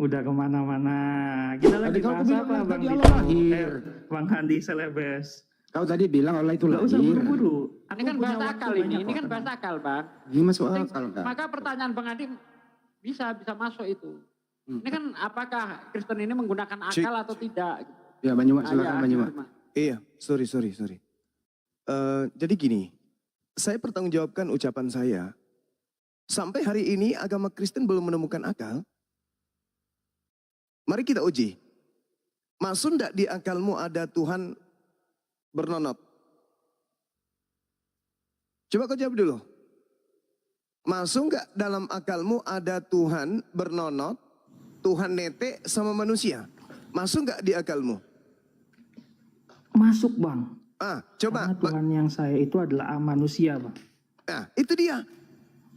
Udah kemana-mana. Kita lagi Tadi kau bahas bilang apa, Bang tadi Dito? Allah lahir. Bang Handi Selebes. Kau tadi bilang Allah itu Gak usah lahir. buru-buru. Ini kan bahasa akal ini kan bahasa akal, Bang. Ini masuk akal enggak? Maka pertanyaan Bang Adi bisa masuk itu. Ini kan apakah Kristen ini menggunakan akal atau tidak? Ya, Banyumak, Ah, silakan ya, Banyumak. Iya, sorry. Jadi gini, saya pertanggungjawabkan ucapan saya. Sampai hari ini agama Kristen belum menemukan akal. Mari kita uji. Masuk enggak di akalmu ada Tuhan bernonot? Coba kau jawab dulu. Masuk enggak dalam akalmu ada Tuhan bernonot, Tuhan netek sama manusia? Masuk enggak di akalmu? Masuk, Bang. Coba. Karena Tuhan yang saya itu adalah manusia, Bang. Nah, itu dia.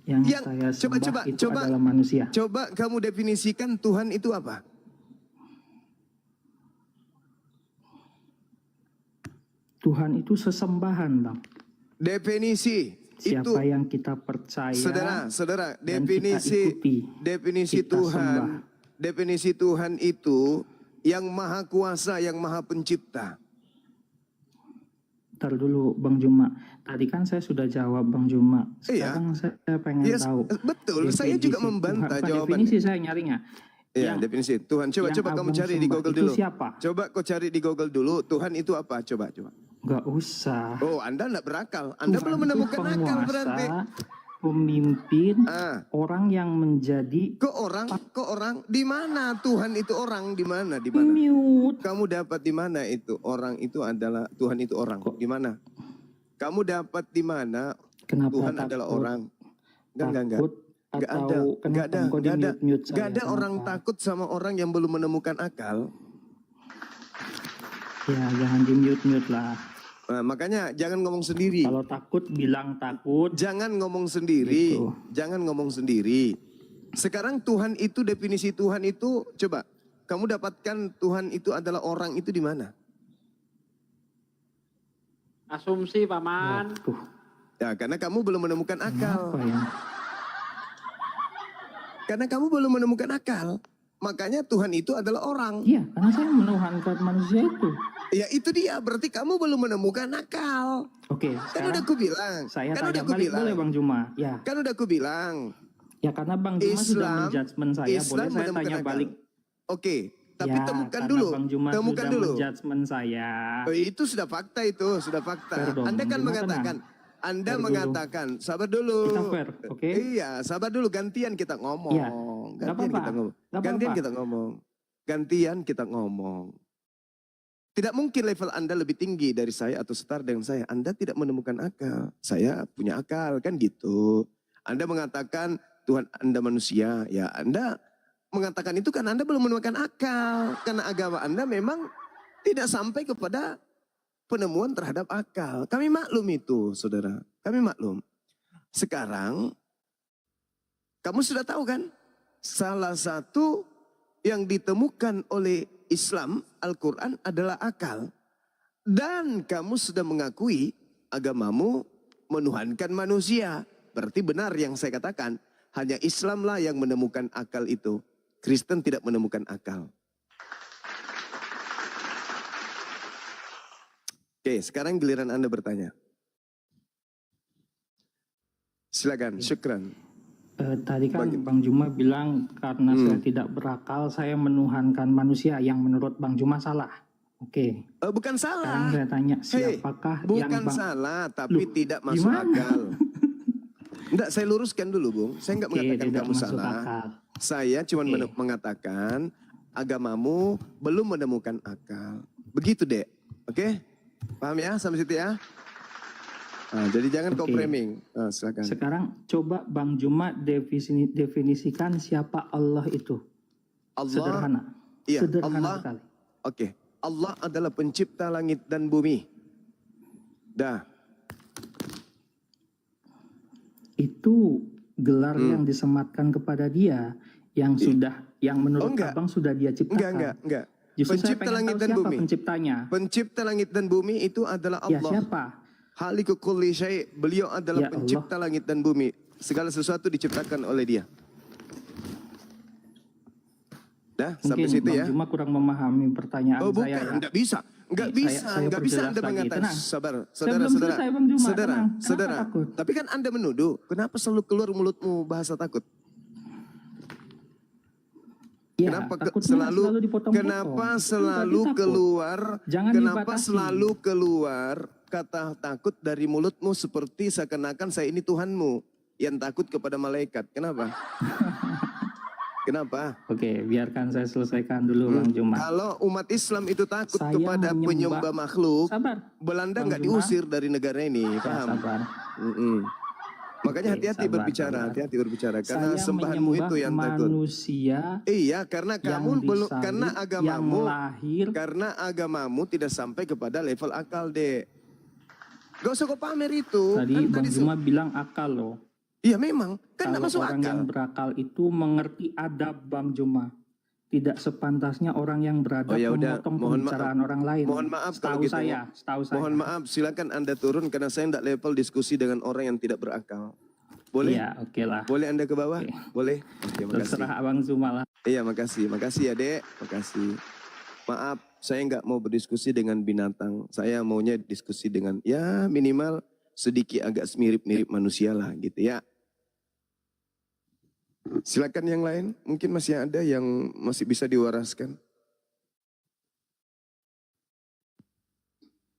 Yang saya sembah itu adalah manusia. Coba kamu definisikan Tuhan itu apa? Tuhan itu sesembahan, Bang. Definisi Siapa itu. yang kita percaya. Saudara, dan kita ikuti, definisi kita Tuhan. sembah. Definisi Tuhan itu yang maha kuasa, yang maha pencipta. Ntar dulu, Bang Juma. Tadi kan saya sudah jawab, Bang Juma. Iya. Sekarang saya pengen Yes, tahu. betul. Saya juga membantah Bukan jawabannya. definisi saya nyarinya. Iya, Yang- definisi Tuhan. Coba yang kamu abang cari di sembah Google itu dulu. siapa? Coba kau cari di Google dulu. Tuhan itu apa? Coba. Gak usah. Oh, Anda enggak berakal. Anda Tuhan belum itu menemukan akal penguasa, berarti. pemimpin, Ah. orang yang menjadi Kok orang? Di mana Tuhan itu orang? Di mana? Di mana? mute. Kamu dapat di mana itu? Orang itu adalah Tuhan itu orang. Di mana? Kamu dapat di mana Kenapa Tuhan takut? adalah orang? Enggak. Takut Enggak atau ada. kenapa Enggak ada. engkau Enggak ada. di-mute-mute saya? Enggak ada Kenapa? orang takut sama orang yang belum menemukan akal. Ya jangan di-mute-mute lah. Nah, makanya jangan ngomong sendiri. Kalau takut bilang takut. Jangan ngomong sendiri. Gitu. Jangan ngomong sendiri. Sekarang Tuhan itu, definisi Tuhan itu, coba. Kamu dapatkan Tuhan itu adalah orang itu di mana? Asumsi, Paman. Waduh, Ya, karena kamu belum menemukan akal. apa ya? Karena kamu belum menemukan akal. Makanya Tuhan itu adalah orang. Iya, karena saya menuhankan manusia itu. Ya itu dia, berarti kamu belum menemukan akal. Oke, Kan udah sekarang aku bilang. saya Kan tanya udah aku balik bilang. boleh Bang Juma? Ya, Kan udah aku bilang. ya karena Bang Juma sudah menjudgment saya, boleh saya menemukan tanya akal. balik? Oke, tapi Ya, temukan karena dulu. Bang Juma Temukan sudah dulu. menjudgment saya. Oh, itu sudah fakta itu, sudah fakta. Fair dong, Anda kan Bang Juma mengatakan, Anda Fair dulu. mengatakan, sabar dulu. Kita fair, oke? Iya, sabar dulu, gantian kita ngomong. Iya, nggak Gantian apa-apa, kita ngomong. nggak Gantian apa-apa. kita ngomong. Gantian kita ngomong. Tidak mungkin level Anda lebih tinggi dari saya atau setara dengan saya. Anda tidak menemukan akal. Saya punya akal, kan gitu. Anda mengatakan Tuhan Anda manusia. Ya Anda mengatakan itu karena Anda belum menemukan akal. Karena agama Anda memang tidak sampai kepada penemuan terhadap akal. Kami maklum itu, saudara. Kami maklum. Sekarang, kamu sudah tahu kan? Salah satu yang ditemukan oleh Islam, Al-Quran adalah akal. Dan kamu sudah mengakui agamamu menuhankan manusia. Berarti benar yang saya katakan. Hanya Islamlah yang menemukan akal itu. Kristen tidak menemukan akal. Oke, sekarang giliran Anda bertanya. Silakan, syukran. Tadi kan Bang Juma bilang karena saya tidak berakal, saya menuhankan manusia yang menurut Bang Juma salah. Oke. Bukan Sekarang salah. saya tanya, siapakah yang Bukan Bang... salah, tapi Loh, tidak masuk gimana? akal. Enggak, saya luruskan dulu, Bung. Saya enggak Oke, mengatakan tidak kamu masuk salah. akal. Saya cuma Oke. mengatakan agamamu belum menemukan akal. Begitu, Dek. Oke? Paham ya sampai situ ya? Nah, jadi jangan kau Oke. framing. Silakan. Sekarang coba Bang Juma definisikan siapa Allah itu. Allah, Sederhana. iya, Sederhana Allah. sekali. Oke. Allah adalah pencipta langit dan bumi. Dah. Itu gelar yang disematkan kepada dia yang sudah, yang menurut enggak. Abang sudah dia ciptakan. Enggak. Justru saya Pencipta pengen langit tahu dan siapa bumi. penciptanya. Pencipta langit dan bumi itu adalah Ya Allah. siapa? Haliku kulli syai'. Beliau adalah Ya pencipta langit dan bumi. Segala sesuatu diciptakan oleh dia. Dah, sampai Mungkin situ Bang ya. Juma kurang memahami pertanyaan Oh bukan, saya. Ya. enggak bisa. Enggak bisa, Saya enggak bisa perjelas Anda lagi. mengatakan. Tenang. Sabar, Saya belum selesai, Bang Juma. saudara, Tenang. Kenapa saudara. takut? Tapi kan Anda menuduh, kenapa selalu keluar mulutmu bahasa takut? Ya, Kenapa takutnya selalu dipotong-potong. kenapa Kan selalu berarti takut. keluar Jangan kenapa dibatasi. selalu keluar kata takut dari mulutmu seperti seakan-akan saya ini Tuhanmu yang takut kepada malaikat. Kenapa? Kenapa? Oke, biarkan saya selesaikan dulu Bang Juma. Kalau umat Islam itu takut Saya kepada menyembah- penyembah makhluk, Sabar. Belanda Bang nggak Juma. diusir dari negara ini, paham? Sabar. Makanya Oke, hati-hati sabar, berbicara, sabar. hati-hati berbicara karena Saya sembahanmu menyembah itu yang takut. manusia Iya, karena yang kamu belum disalib, karena yang agamamu lahir. karena agamamu tidak sampai kepada level akal, Dek. Gak usah kau pamer itu. Tadi Kan Bang Juma bilang akal loh. Iya memang, kan Kalau nggak masuk orang akal. yang berakal itu mengerti adab Bang Juma. Tidak sepantasnya orang yang beradab Oh, ya udah, memotong mohon pembicaraan orang lain. Mohon maaf kalau gitu. Setahu saya. Mohon maaf, silakan Anda turun karena saya tidak level diskusi dengan orang yang tidak berakal. Boleh? Iya, oke lah. Boleh Anda ke bawah? Oke. Boleh? Oke, makasih. Terserah Abang Juma lah. Iya, makasih. Makasih ya, Dek. Makasih. Maaf, saya nggak mau berdiskusi dengan binatang. Saya maunya diskusi dengan, ya minimal sedikit agak mirip-mirip manusia lah gitu ya. Silakan yang lain, mungkin masih ada yang masih bisa diwaraskan.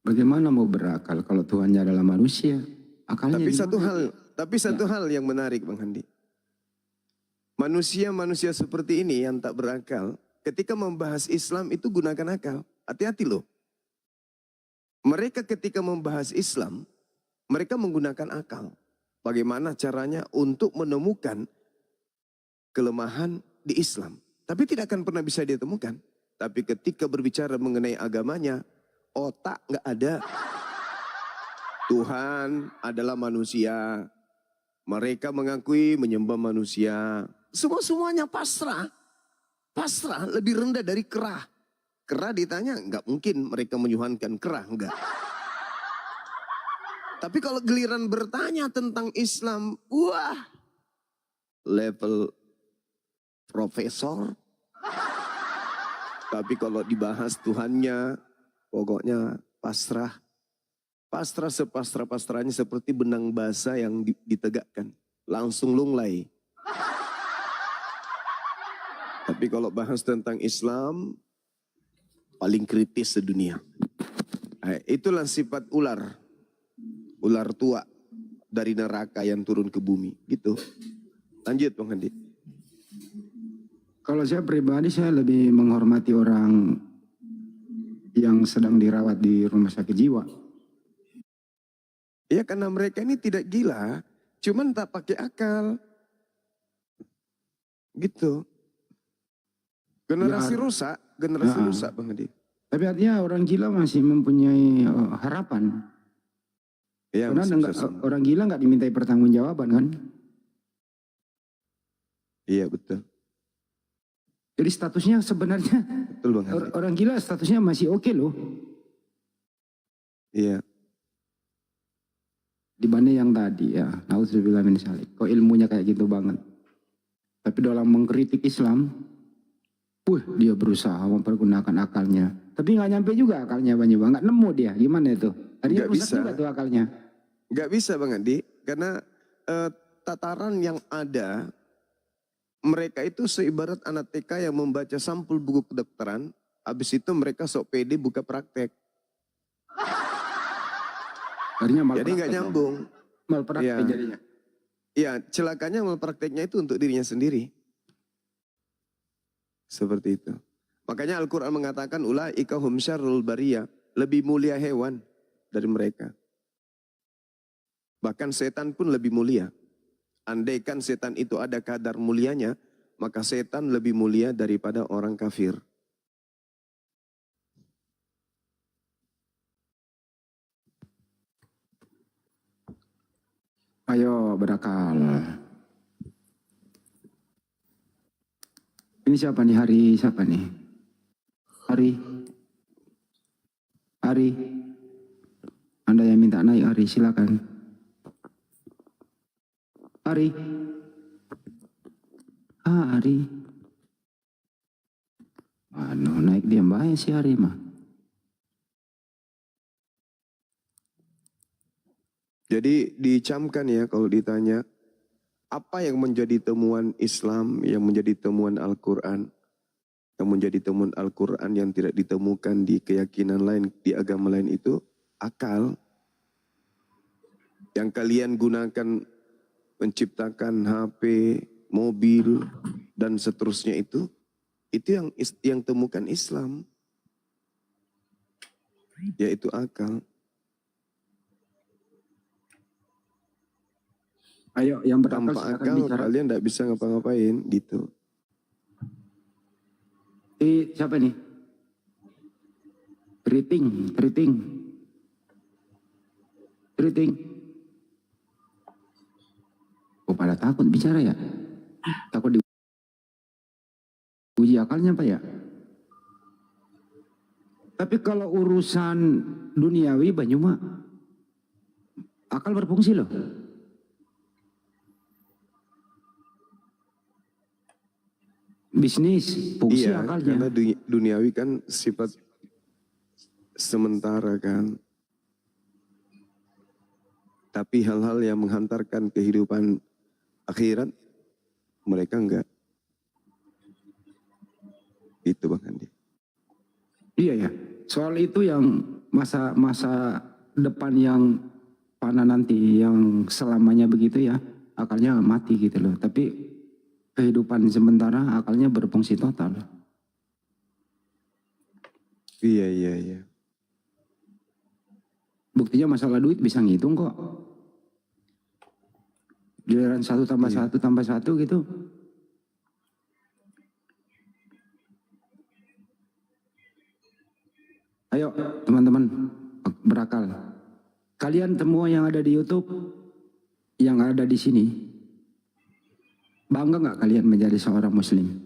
Bagaimana mau berakal kalau Tuhannya adalah manusia? Akalnya Tapi di mana? satu hal yang menarik Bang Handi. Manusia-manusia seperti ini yang tak berakal, ketika membahas Islam itu gunakan akal. Hati-hati loh. Mereka ketika membahas Islam, mereka menggunakan akal. Bagaimana caranya untuk menemukan kelemahan di Islam. Tapi tidak akan pernah bisa ditemukan. Tapi ketika berbicara mengenai agamanya, otak nggak ada. Tuhan adalah manusia. Mereka mengakui menyembah manusia. Semuanya pasrah. Pasrah lebih rendah dari kerah. Kerah ditanya, nggak mungkin mereka menyuhankan kerah, enggak. Tapi kalau giliran bertanya tentang Islam, wah, level profesor. Tapi kalau dibahas Tuhannya, pokoknya pasrah. Pasrah sepasrah-pasrahnya seperti benang basah yang ditegakkan. Langsung lunglai. Tapi kalau bahas tentang Islam, paling kritis sedunia. Nah, itulah sifat ular. Ular tua dari neraka yang turun ke bumi. Gitu. Lanjut Bang Handi. Kalau saya pribadi saya lebih menghormati orang yang sedang dirawat di rumah sakit jiwa. Ya karena mereka ini tidak gila, cuman tak pakai akal. Gitu. Generasi Ya, rusak Bang Hadi. Tapi artinya orang gila masih mempunyai harapan. Ya, Karena orang gila nggak dimintai pertanggungjawaban kan. Iya betul. Jadi statusnya sebenarnya Betul Bang Hadi. orang gila statusnya masih oke loh. Iya. Dibanding yang tadi ya. Nauzubillah min dzalik. Kok ilmunya kayak gitu banget. Tapi dalam mengkritik Islam, dia berusaha mempergunakan akalnya. Tapi nggak nyampe juga akalnya Bang Juma. Nggak nemu dia. Gimana itu? Tadi Nggak rusak bisa. juga tuh akalnya. Gak bisa Bang Hadi, karena tataran yang ada, mereka itu seibarat anak TK yang membaca sampul buku kedokteran, habis itu mereka sok pede buka praktek. Akhirnya Jadi nggak nyambung. Malpraktek Ya. jadinya. Iya, celakanya prakteknya itu untuk dirinya sendiri. Seperti itu. Makanya Al-Quran mengatakan, ulaika hum syarrul bariyah, lebih mulia hewan dari mereka. Bahkan setan pun lebih mulia. Andaikan setan itu ada kadar mulianya, maka setan lebih mulia daripada orang kafir. Ayo berakal. Ini siapa nih Hari? Siapa nih? Hari. Anda yang minta naik Hari, silakan. Hari. Hari. Naik diam bahaya si hari mah. Jadi dicamkan ya kalau ditanya, apa yang menjadi temuan Islam, yang menjadi temuan Al-Quran, yang menjadi temuan Al-Quran yang tidak ditemukan di keyakinan lain, di agama lain itu akal. Yang kalian gunakan menciptakan HP, mobil, dan seterusnya itu yang temukan Islam, yaitu akal. Ayo yang berakal Tanpa silakan akal bicara. kalian tidak bisa ngapa-ngapain gitu. Siapa nih? Keriting. Oh pada takut bicara ya? Takut diuji akalnya apa ya? Tapi kalau urusan duniawi banyak mah akal berfungsi loh. Bisnis, fungsi Iya, akalnya. karena duniawi kan sifat sementara kan. Tapi hal-hal yang menghantarkan kehidupan akhirat, mereka enggak. Itu Bang Andi. Iya ya, soal itu yang masa depan yang fana nanti, yang selamanya begitu ya, akalnya mati gitu loh. Tapi kehidupan sementara akalnya berfungsi total. Iya. Buktinya masalah duit bisa ngitung kok. Giliran 1 tambah 1 tambah 1 gitu. Ayo teman-teman berakal. Kalian semua yang ada di YouTube, yang ada di sini, bangga nggak kalian menjadi seorang muslim?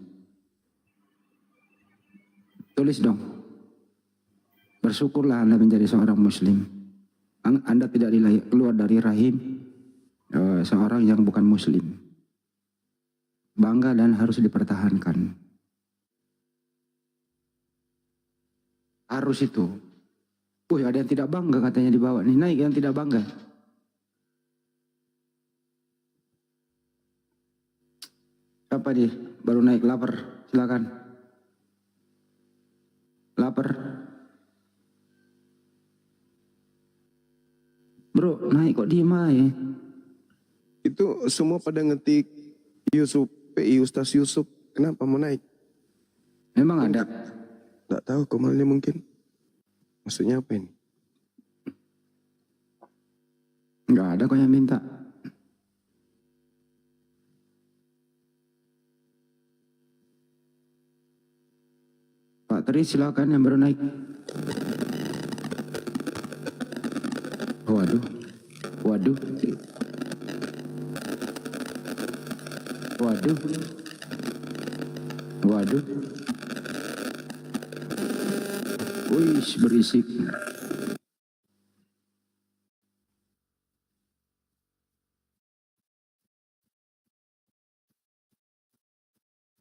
Tulis dong. Bersyukurlah Anda menjadi seorang muslim. Anda tidak keluar dari rahim seorang yang bukan muslim. Bangga dan harus dipertahankan. Harus itu. Ada yang tidak bangga katanya di bawah. Nih naik yang tidak bangga. Siapa nih? Baru naik lapar. Silakan. Lapar. Bro, naik kok diem aja. Itu semua pada ngetik Yusuf, PI Ustaz Yusuf. Kenapa mau naik? Memang ada. Nggak tahu komalnya mungkin. Maksudnya apa ini? Nggak ada kok yang minta. Pak Tri silakan yang baru naik. Waduh. Wih, berisik.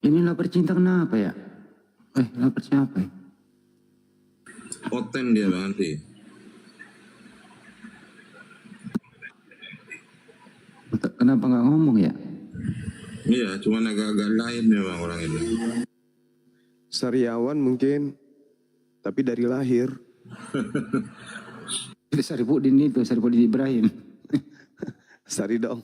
Ini lapar cinta kenapa ya? Lapar siapa ya? Poten dia Bang Andi. Kenapa nggak ngomong ya? Iya, cuman agak-agak lain ya Bang orang ini. Sariawan mungkin. Tapi dari lahir. Itu Saripudin Ibrahim. Sari dong.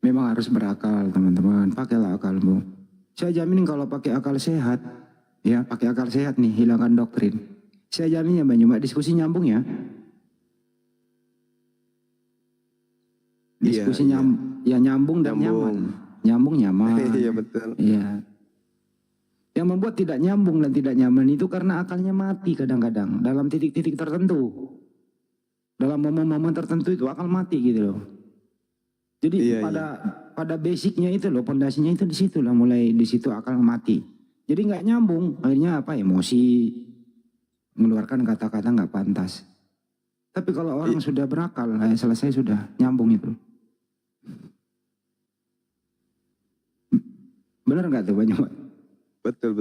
Memang harus berakal teman-teman. Pakailah akalmu. Saya jamin kalau pakai akal sehat, ya pakai akal sehat nih, hilangkan doktrin. Saya jamin ya Bang, diskusi nyambung ya. Diskusi nyambung dan nyaman. Nyambung nyaman. Iya betul. Iya. Yang membuat tidak nyambung dan tidak nyaman itu karena akalnya mati kadang-kadang dalam titik-titik tertentu. Dalam momen-momen tertentu itu akal mati gitu loh. Jadi pada basicnya itu loh, pondasinya itu di situ lah, mulai di situ akal mati. Jadi nggak nyambung, akhirnya apa? Emosi, mengeluarkan kata-kata nggak pantas. Tapi kalau orang sudah berakal, selesai sudah nyambung itu. Benar nggak tuh Bang Juma? Betul.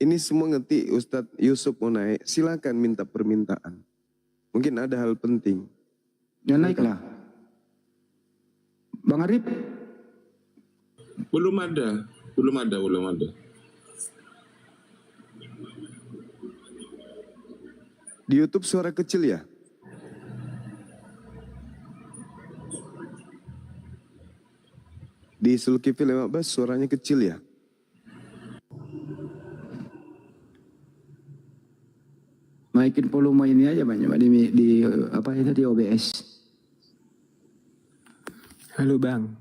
Ini semua ngerti Ustadz Yusuf mau naik, silakan minta permintaan. Mungkin ada hal penting. Ya naiklah. Bang Arif? Belum ada. Di YouTube suara kecil ya? Di Zulkifli 15 suaranya kecil ya? Naikin volume ini aja Bang Juma di apa itu di OBS. Halo Bang,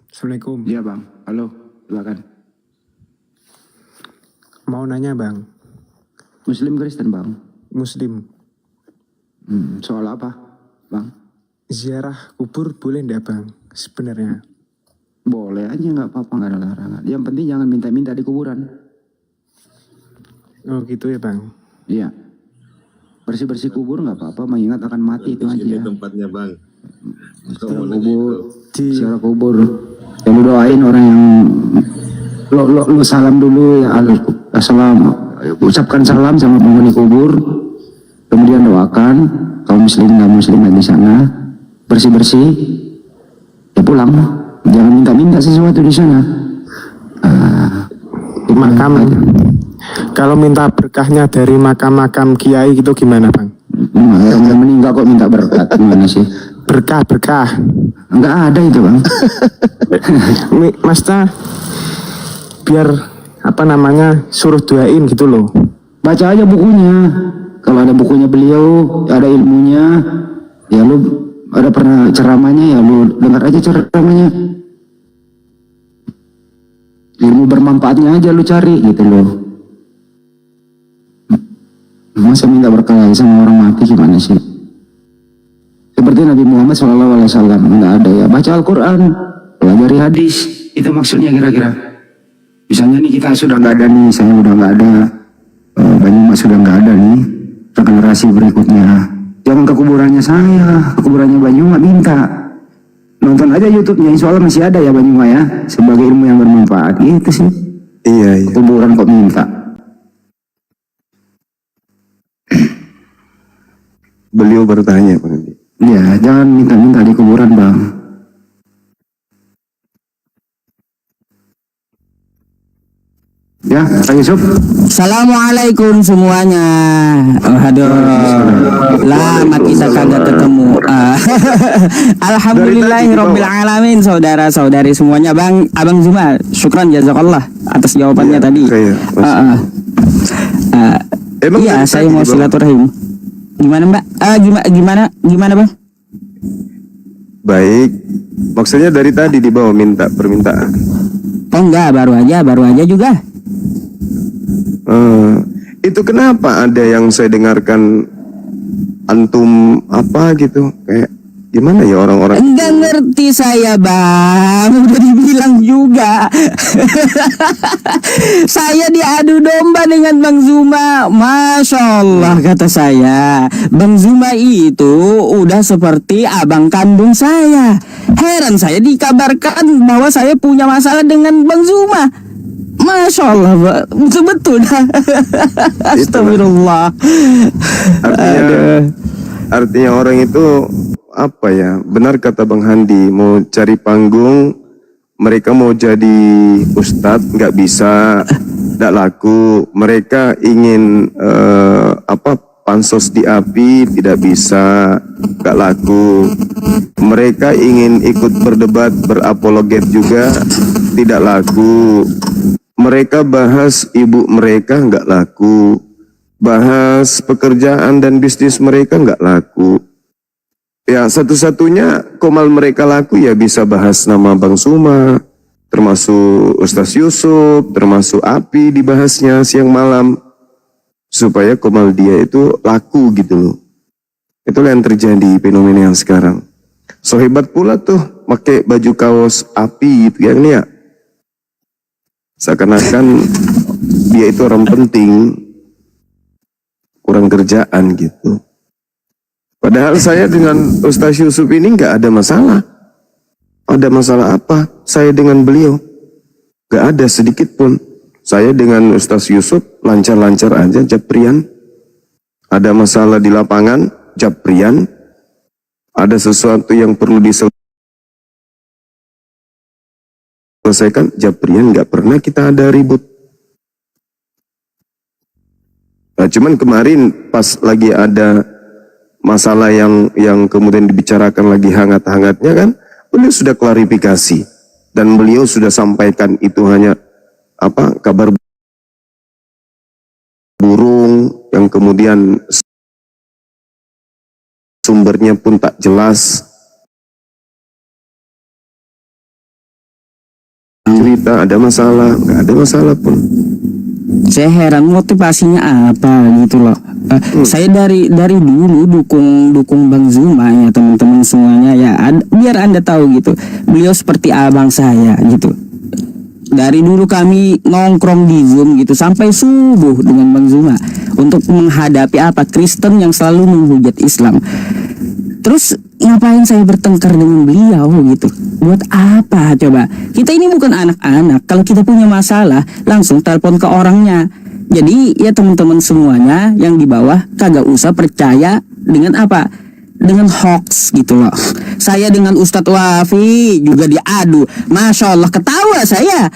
Assalamualaikum. Iya Bang, halo, silakan. Mau nanya Bang, Muslim Kristen Bang? Muslim, Soal apa Bang? ziarah kubur boleh ndak Bang sebenarnya? Boleh aja, nggak apa-apa, nggak ada larangan. Yang penting jangan minta-minta di kuburan. Oh gitu ya Bang. Iya. Bersih-bersih kubur nggak apa-apa, mengingat akan mati itu Ini aja. tempatnya bang. Secara kubur, secara kubur. Ya lu doain orang yang lu salam dulu ya, assalam, ucapkan salam sama penghuni kubur. Kemudian doakan kaum muslim dan muslimat di sana, bersih-bersih. Ya pulang. Jangan minta-minta sesuatu di sana. Makam, kalau minta berkahnya dari makam-makam kiai gitu gimana Bang? Orang udah meninggal kok minta berkat, gimana sih? Berkah. Enggak ada itu Bang. Maksudnya biar apa namanya suruh doain gitu loh. Baca aja bukunya. Kalau ada bukunya beliau, ada ilmunya, ya lu ada pernah ceramahnya, ya lu dengar aja ceramahnya. Ilmu bermanfaatnya aja lu cari gitu loh. Masa minta berkah lagi sama orang mati gimana sih? Seperti Nabi Muhammad SAW, enggak ada ya. Baca Al-Quran, pelajari hadis, itu maksudnya kira-kira. Misalnya nih kita sudah nggak ada nih, saya udah nggak ada, Banyumas sudah nggak ada nih, generasi berikutnya. Jangan ke kuburannya saya, ke kuburannya Banyumas, minta. Nonton aja YouTube-nya, insya Allah masih ada ya Banyumas ya, sebagai ilmu yang bermanfaat, gitu sih. Iya. Kuburan kok minta. Beliau bertanya Bang Andi. Ya, jangan minta-minta di kuburan Bang. Ya, Pak Yusuf. Assalamualaikum semuanya. Aduh, lama kita kagak ketemu. Alhamdulillahirabbil alamin, saudara-saudari semuanya. Abang Zuma, syukran jazakallah atas jawabannya tadi. Iya, saya mau silaturahim. Gimana Mbak? Gimana Bang? Baik, maksudnya dari tadi di bawah minta permintaan. Oh enggak, baru aja juga. Itu kenapa ada yang saya dengarkan antum apa gitu, kayak gimana ya orang-orang? Enggak ngerti saya Bang, udah dibilang juga. Saya diadu domba dengan Bang Zuma. Masya Allah kata saya, Bang Zuma itu udah seperti abang kandung saya. Heran saya dikabarkan bahwa saya punya masalah dengan Bang Zuma. Masya Allah, betul-betul. Astagfirullah. Artinya orang itu apa ya? Benar kata Bang Handi, mau cari panggung, mereka mau jadi ustadz nggak bisa, nggak laku. Mereka ingin pansos di API tidak bisa, nggak laku. Mereka ingin ikut berdebat, berapologet juga tidak laku. Mereka bahas ibu mereka nggak laku, bahas pekerjaan dan bisnis mereka nggak laku. Ya satu-satunya komal mereka laku ya bisa bahas nama Bang Zuma, termasuk Ustaz Yusuf, termasuk Api dibahasnya siang malam, supaya komal dia itu laku gitu loh. Itulah yang terjadi fenomena yang sekarang. So hebat pula tuh pakai baju kaos Api gitu ya, ya. Seakan-akan dia itu orang penting, kurang kerjaan gitu. Padahal saya dengan Ustaz Yusuf ini nggak ada masalah. Ada masalah apa saya dengan beliau? Gak ada sedikit pun. Saya dengan Ustaz Yusuf lancar-lancar aja, japrian. Ada masalah di lapangan, japrian. Ada sesuatu yang perlu diselesaikan, japrian. Gak pernah kita ada ribut. Nah, cuman kemarin pas lagi ada masalah yang kemudian dibicarakan lagi hangat-hangatnya kan, beliau sudah klarifikasi dan beliau sudah sampaikan itu hanya kabar burung yang kemudian sumbernya pun tak jelas. Cerita ada masalah, nggak ada masalah pun. Saya heran motivasinya apa gitu loh. Saya dari dulu dukung Bang Zuma ya teman-teman semuanya ya. Biar Anda tahu gitu. Beliau seperti abang saya gitu. Dari dulu kami nongkrong di Zoom gitu sampai subuh dengan Bang Zuma untuk menghadapi Kristen yang selalu menghujat Islam. Terus ngapain saya bertengkar dengan beliau gitu? Buat apa coba? Kita ini bukan anak-anak. Kalau kita punya masalah, langsung telepon ke orangnya. Jadi ya teman-teman semuanya yang di bawah kagak usah percaya dengan dengan hoax gitu loh. Saya dengan Ustadz Wafi juga diadu. Masya Allah ketawa saya.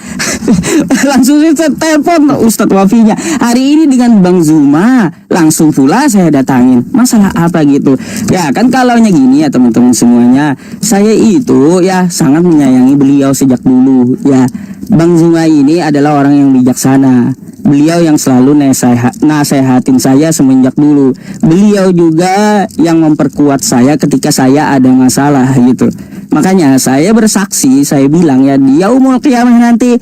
Langsung saya telepon Ustadz Wafinya. Hari ini dengan Bang Zuma langsung pula saya datangin. Masalah apa gitu? Ya kan kalaunya gini ya teman-teman semuanya. Saya itu ya sangat menyayangi beliau sejak dulu ya. Bang Zuma ini adalah orang yang bijaksana. Beliau yang selalu nasehatin saya semenjak dulu. Beliau juga yang memperkuat saya ketika saya ada masalah gitu. Makanya saya bersaksi, saya bilang ya di yaumul qiyamah nanti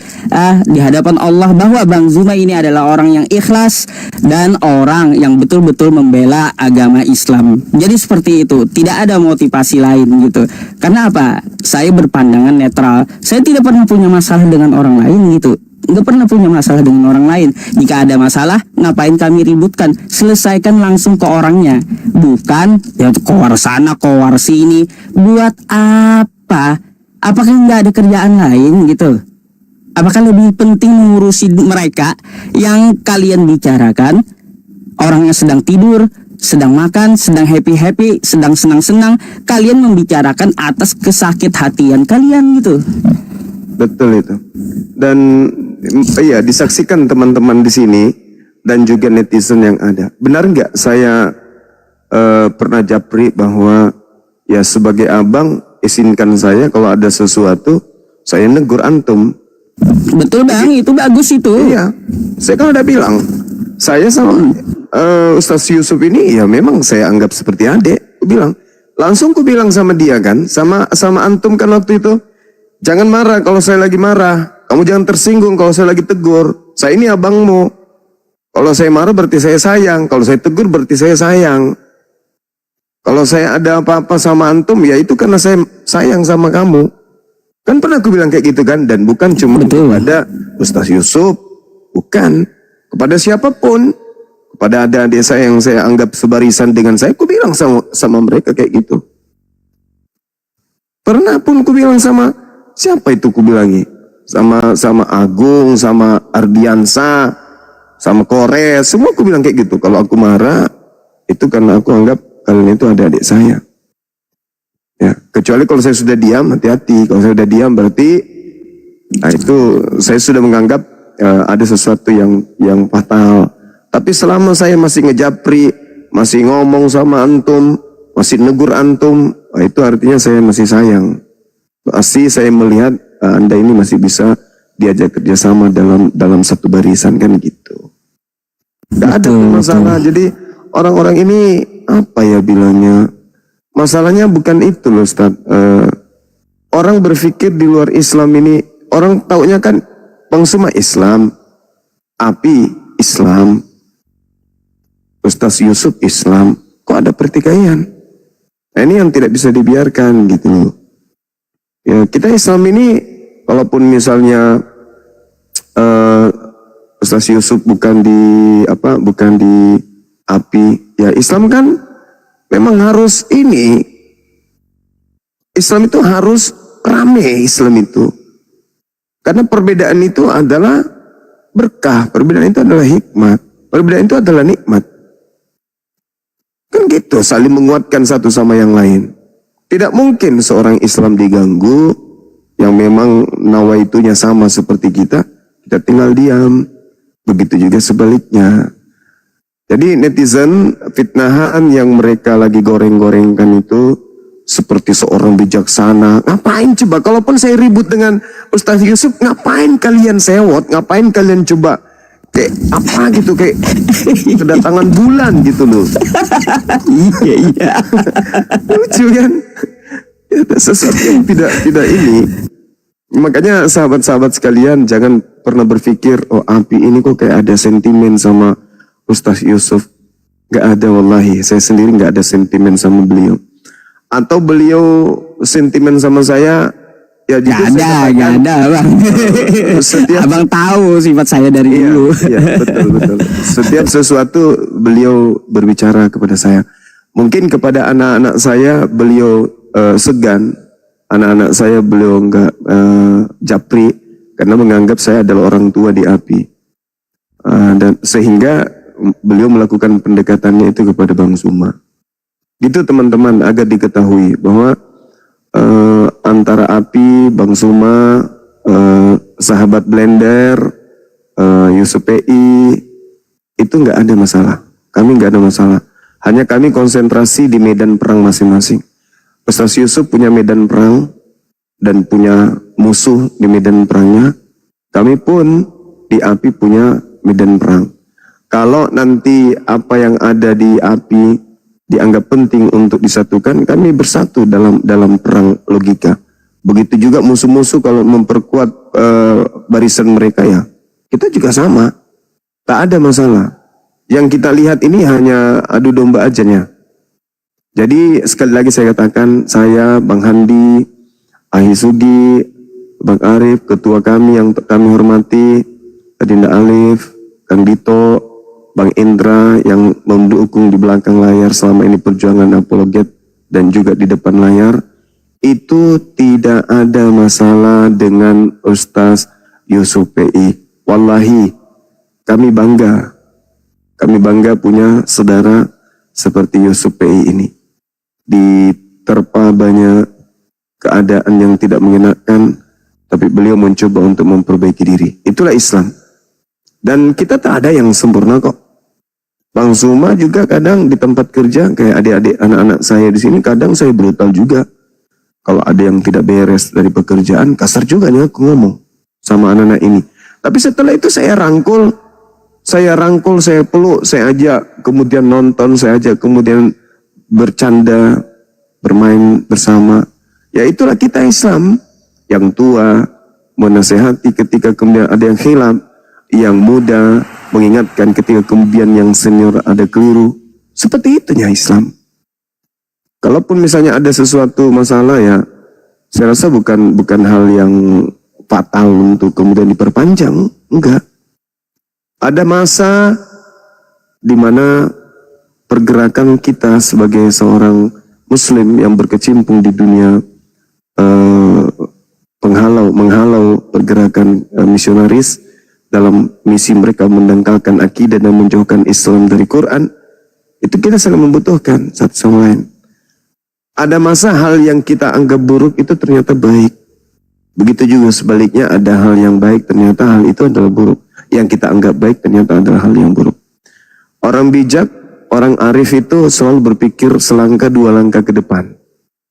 di hadapan Allah bahwa Bang Zuma ini adalah orang yang ikhlas dan orang yang betul-betul membela agama Islam. Jadi seperti itu, tidak ada motivasi lain gitu. Karena apa? Saya berpandangan netral. Saya tidak pernah punya masalah dengan orang lain gitu. Nggak pernah punya masalah dengan orang lain. Jika ada masalah, ngapain kami ributkan? Selesaikan langsung ke orangnya. Bukan ya kowar sana, kowar sini. Buat apa? Apakah nggak ada kerjaan lain gitu? Apakah lebih penting mengurusi mereka yang kalian bicarakan? Orangnya sedang tidur, sedang makan, sedang happy-happy, sedang senang-senang. Kalian membicarakan atas kesakit hatian kalian gitu. Betul itu. Dan iya disaksikan teman-teman di sini dan juga netizen yang ada. Benar nggak saya pernah japri bahwa ya sebagai abang izinkan saya kalau ada sesuatu saya negur antum. Betul Bang, itu bagus itu. Iya, saya kan udah bilang saya sama Ustaz Yusuf ini ya memang saya anggap seperti adik. Aku bilang langsung ku bilang sama dia kan, sama antum kan waktu itu. Jangan marah kalau saya lagi marah. Kamu jangan tersinggung kalau saya lagi tegur. Saya ini abangmu. Kalau saya marah berarti saya sayang. Kalau saya tegur berarti saya sayang. Kalau saya ada apa-apa sama antum, ya itu karena saya sayang sama kamu. Kan pernah aku bilang kayak gitu kan. Dan bukan cuma kepada Ustaz Yusuf. Bukan. Kepada siapapun. Kepada adik-adik saya yang saya anggap sebarisan dengan saya. Aku bilang sama mereka kayak gitu. Pernah pun aku bilang sama siapa itu ku bilangi? Sama Agung, sama Ardiansa, sama Kores, semua aku bilang kayak gitu. Kalau aku marah, itu karena aku anggap kalian itu adik-adik saya. Ya, kecuali kalau saya sudah diam, hati-hati. Kalau saya sudah diam berarti, nah itu saya sudah menganggap ada sesuatu yang fatal. Tapi selama saya masih ngejapri, masih ngomong sama antum, masih negur antum, nah itu artinya saya masih sayang. Pasti saya melihat Anda ini masih bisa diajak kerjasama dalam satu barisan kan gitu. Gak ada masalah. Jadi orang-orang ini apa ya bilangnya? Masalahnya bukan itu loh Ustaz. Orang berpikir di luar Islam ini, orang taunya kan Bang Zuma Islam, Api Islam, Ustaz Yusuf Islam. Kok ada pertikaian? Nah, ini yang tidak bisa dibiarkan gitu loh. Ya, kita Islam ini, walaupun misalnya Ustaz Yusuf bukan di Api, ya Islam kan memang harus ini. Islam itu harus rame Islam itu. Karena perbedaan itu adalah berkah, perbedaan itu adalah hikmat, perbedaan itu adalah nikmat. Kan gitu, saling menguatkan satu sama yang lain. Tidak mungkin seorang Islam diganggu yang memang nawaitunya sama seperti kita tinggal diam. Begitu juga sebaliknya. Jadi netizen fitnahan yang mereka lagi goreng-gorengkan itu seperti seorang bijaksana. Ngapain coba? Kalaupun saya ribut dengan Ustaz Yusuf, ngapain kalian sewot? Ngapain kalian coba kayak apa gitu, kayak kedatangan bulan gitu loh. Iya. Lucu kan? Sesuatu yang tidak ini. Makanya sahabat-sahabat sekalian jangan pernah berpikir, oh Api ini kok kayak ada sentimen sama Ustaz Yusuf. Gak ada, wallahi. Saya sendiri gak ada sentimen sama beliau. Atau beliau sentimen sama saya, ya Gak ada bang. Abang tahu sifat saya dari dulu. Iya, betul. Setiap sesuatu beliau berbicara kepada saya. Mungkin kepada anak-anak saya beliau segan. Anak-anak saya beliau enggak japri karena menganggap saya adalah orang tua di API. Dan sehingga beliau melakukan pendekatannya itu kepada Bang Zuma. Gitu teman-teman, agar diketahui bahwa antara API, Bang Zuma, sahabat Blender, Yusuf PI, itu nggak ada masalah. Kami nggak ada masalah. Hanya kami konsentrasi di medan perang masing-masing. Ustaz Yusuf punya medan perang dan punya musuh di medan perangnya. Kami pun di API punya medan perang. Kalau nanti apa yang ada di API dianggap penting untuk disatukan, kami bersatu dalam perang logika. Begitu juga musuh-musuh kalau memperkuat barisan mereka, ya kita juga sama, tak ada masalah. Yang kita lihat ini hanya adu domba ajanya. Jadi sekali lagi saya katakan, saya, Bang Handi, Ahi Sudi, Bang Arif, ketua kami yang kami hormati, Adinda Alif, Kang Dito, Bang Indra yang mendukung di belakang layar selama ini perjuangan apologet dan juga di depan layar, itu tidak ada masalah dengan Ustaz Yusuf PI. Wallahi, kami bangga punya saudara seperti Yusuf PI ini. Diterpa banyak keadaan yang tidak mengenakan, tapi beliau mencoba untuk memperbaiki diri. Itulah Islam. Dan kita tak ada yang sempurna kok. Bang Zuma juga kadang di tempat kerja, kayak adik-adik anak-anak saya di sini, kadang saya brutal juga. Kalau ada yang tidak beres dari pekerjaan, kasar juga nih aku ngomong sama anak-anak ini. Tapi setelah itu saya rangkul, saya peluk, saya ajak, kemudian nonton, saya ajak, kemudian bercanda, bermain bersama. Ya itulah kita Islam. Yang tua menasehati ketika kemudian ada yang khilaf, yang muda mengingatkan ketika kemudian yang senior ada keliru. Seperti itunya Islam. Kalaupun misalnya ada sesuatu masalah, ya saya rasa bukan hal yang fatal untuk kemudian diperpanjang. Enggak. Ada masa di mana pergerakan kita sebagai seorang Muslim yang berkecimpung di dunia menghalau pergerakan misionaris dalam misi mereka mendangkalkan akidah dan menjauhkan Islam dari Quran, itu kita sangat membutuhkan satu sama lain. Ada masa hal yang kita anggap buruk itu ternyata baik. Begitu juga sebaliknya, ada hal yang baik ternyata hal itu adalah buruk. Yang kita anggap baik ternyata adalah hal yang buruk. Orang bijak, orang arif itu selalu berpikir selangkah dua langkah ke depan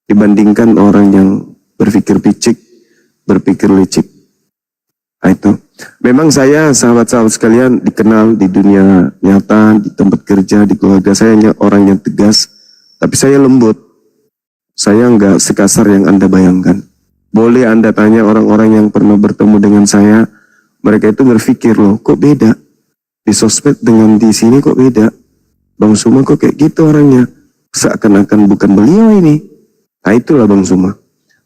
dibandingkan orang yang berpikir picik, berpikir licik. Nah, itu. Memang saya, sahabat-sahabat sekalian, dikenal di dunia nyata, di tempat kerja, di keluarga saya orang yang tegas, tapi saya lembut. Saya enggak sekasar yang Anda bayangkan. Boleh Anda tanya orang-orang yang pernah bertemu dengan saya, mereka itu berpikir, loh kok beda? Di sosmed dengan di sini kok beda? Bang Zuma kok kayak gitu orangnya? Seakan-akan bukan beliau ini. Nah itulah Bang Zuma.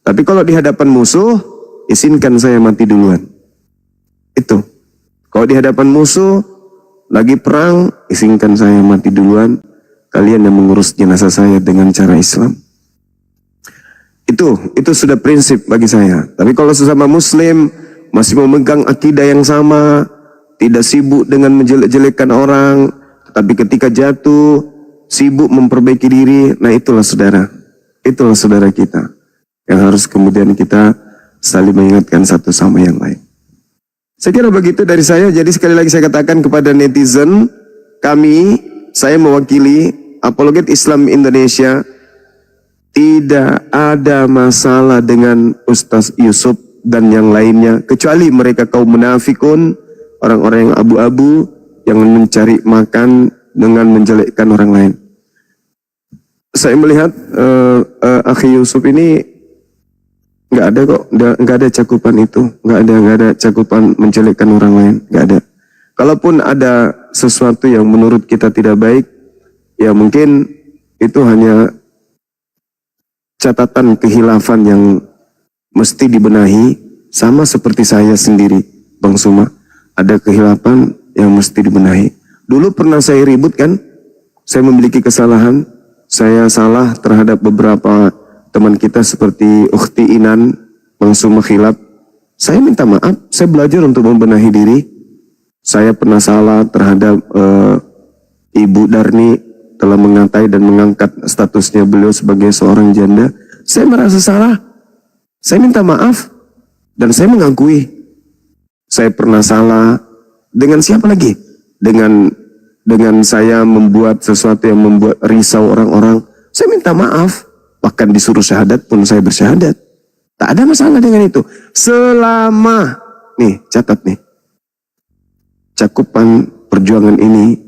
Tapi kalau di hadapan musuh, izinkan saya mati duluan. Itu. Kalau di hadapan musuh, lagi perang, izinkan saya mati duluan. Kalian yang mengurus jenazah saya dengan cara Islam. Itu sudah prinsip bagi saya. Tapi kalau sesama muslim masih memegang akidah yang sama, tidak sibuk dengan menjelek-jelekan orang, tapi ketika jatuh sibuk memperbaiki diri, nah itulah saudara kita yang harus kemudian kita saling mengingatkan satu sama yang lain. Saya kira begitu dari saya. Jadi sekali lagi saya katakan kepada netizen, saya mewakili Apologet Islam Indonesia, tidak ada masalah dengan Ustaz Yusuf dan yang lainnya, kecuali mereka kaum munafikun, orang-orang yang abu-abu, yang mencari makan dengan menjelekkan orang lain. Saya melihat Akhi Yusuf ini nggak ada kok, nggak ada cakupan itu, nggak ada cakupan menjelekkan orang lain, nggak ada. Kalaupun ada sesuatu yang menurut kita tidak baik, ya mungkin itu hanya catatan kehilafan yang mesti dibenahi, sama seperti saya sendiri, Bang Suma. Ada kehilafan yang mesti dibenahi. Dulu pernah saya ribut kan, saya memiliki kesalahan, saya salah terhadap beberapa teman kita seperti Ukhti Inan, Bang Suma khilaf. Saya minta maaf, saya belajar untuk membenahi diri. Saya pernah salah terhadap Ibu Darni, telah mengatai dan mengangkat statusnya beliau sebagai seorang janda. Saya merasa salah, saya minta maaf, dan saya mengakui saya pernah salah. Dengan siapa lagi? Dengan saya membuat sesuatu yang membuat risau orang-orang. Saya minta maaf, bahkan disuruh syahadat pun saya bersyahadat. Tak ada masalah dengan itu. Selama, nih catat nih, cakupan perjuangan ini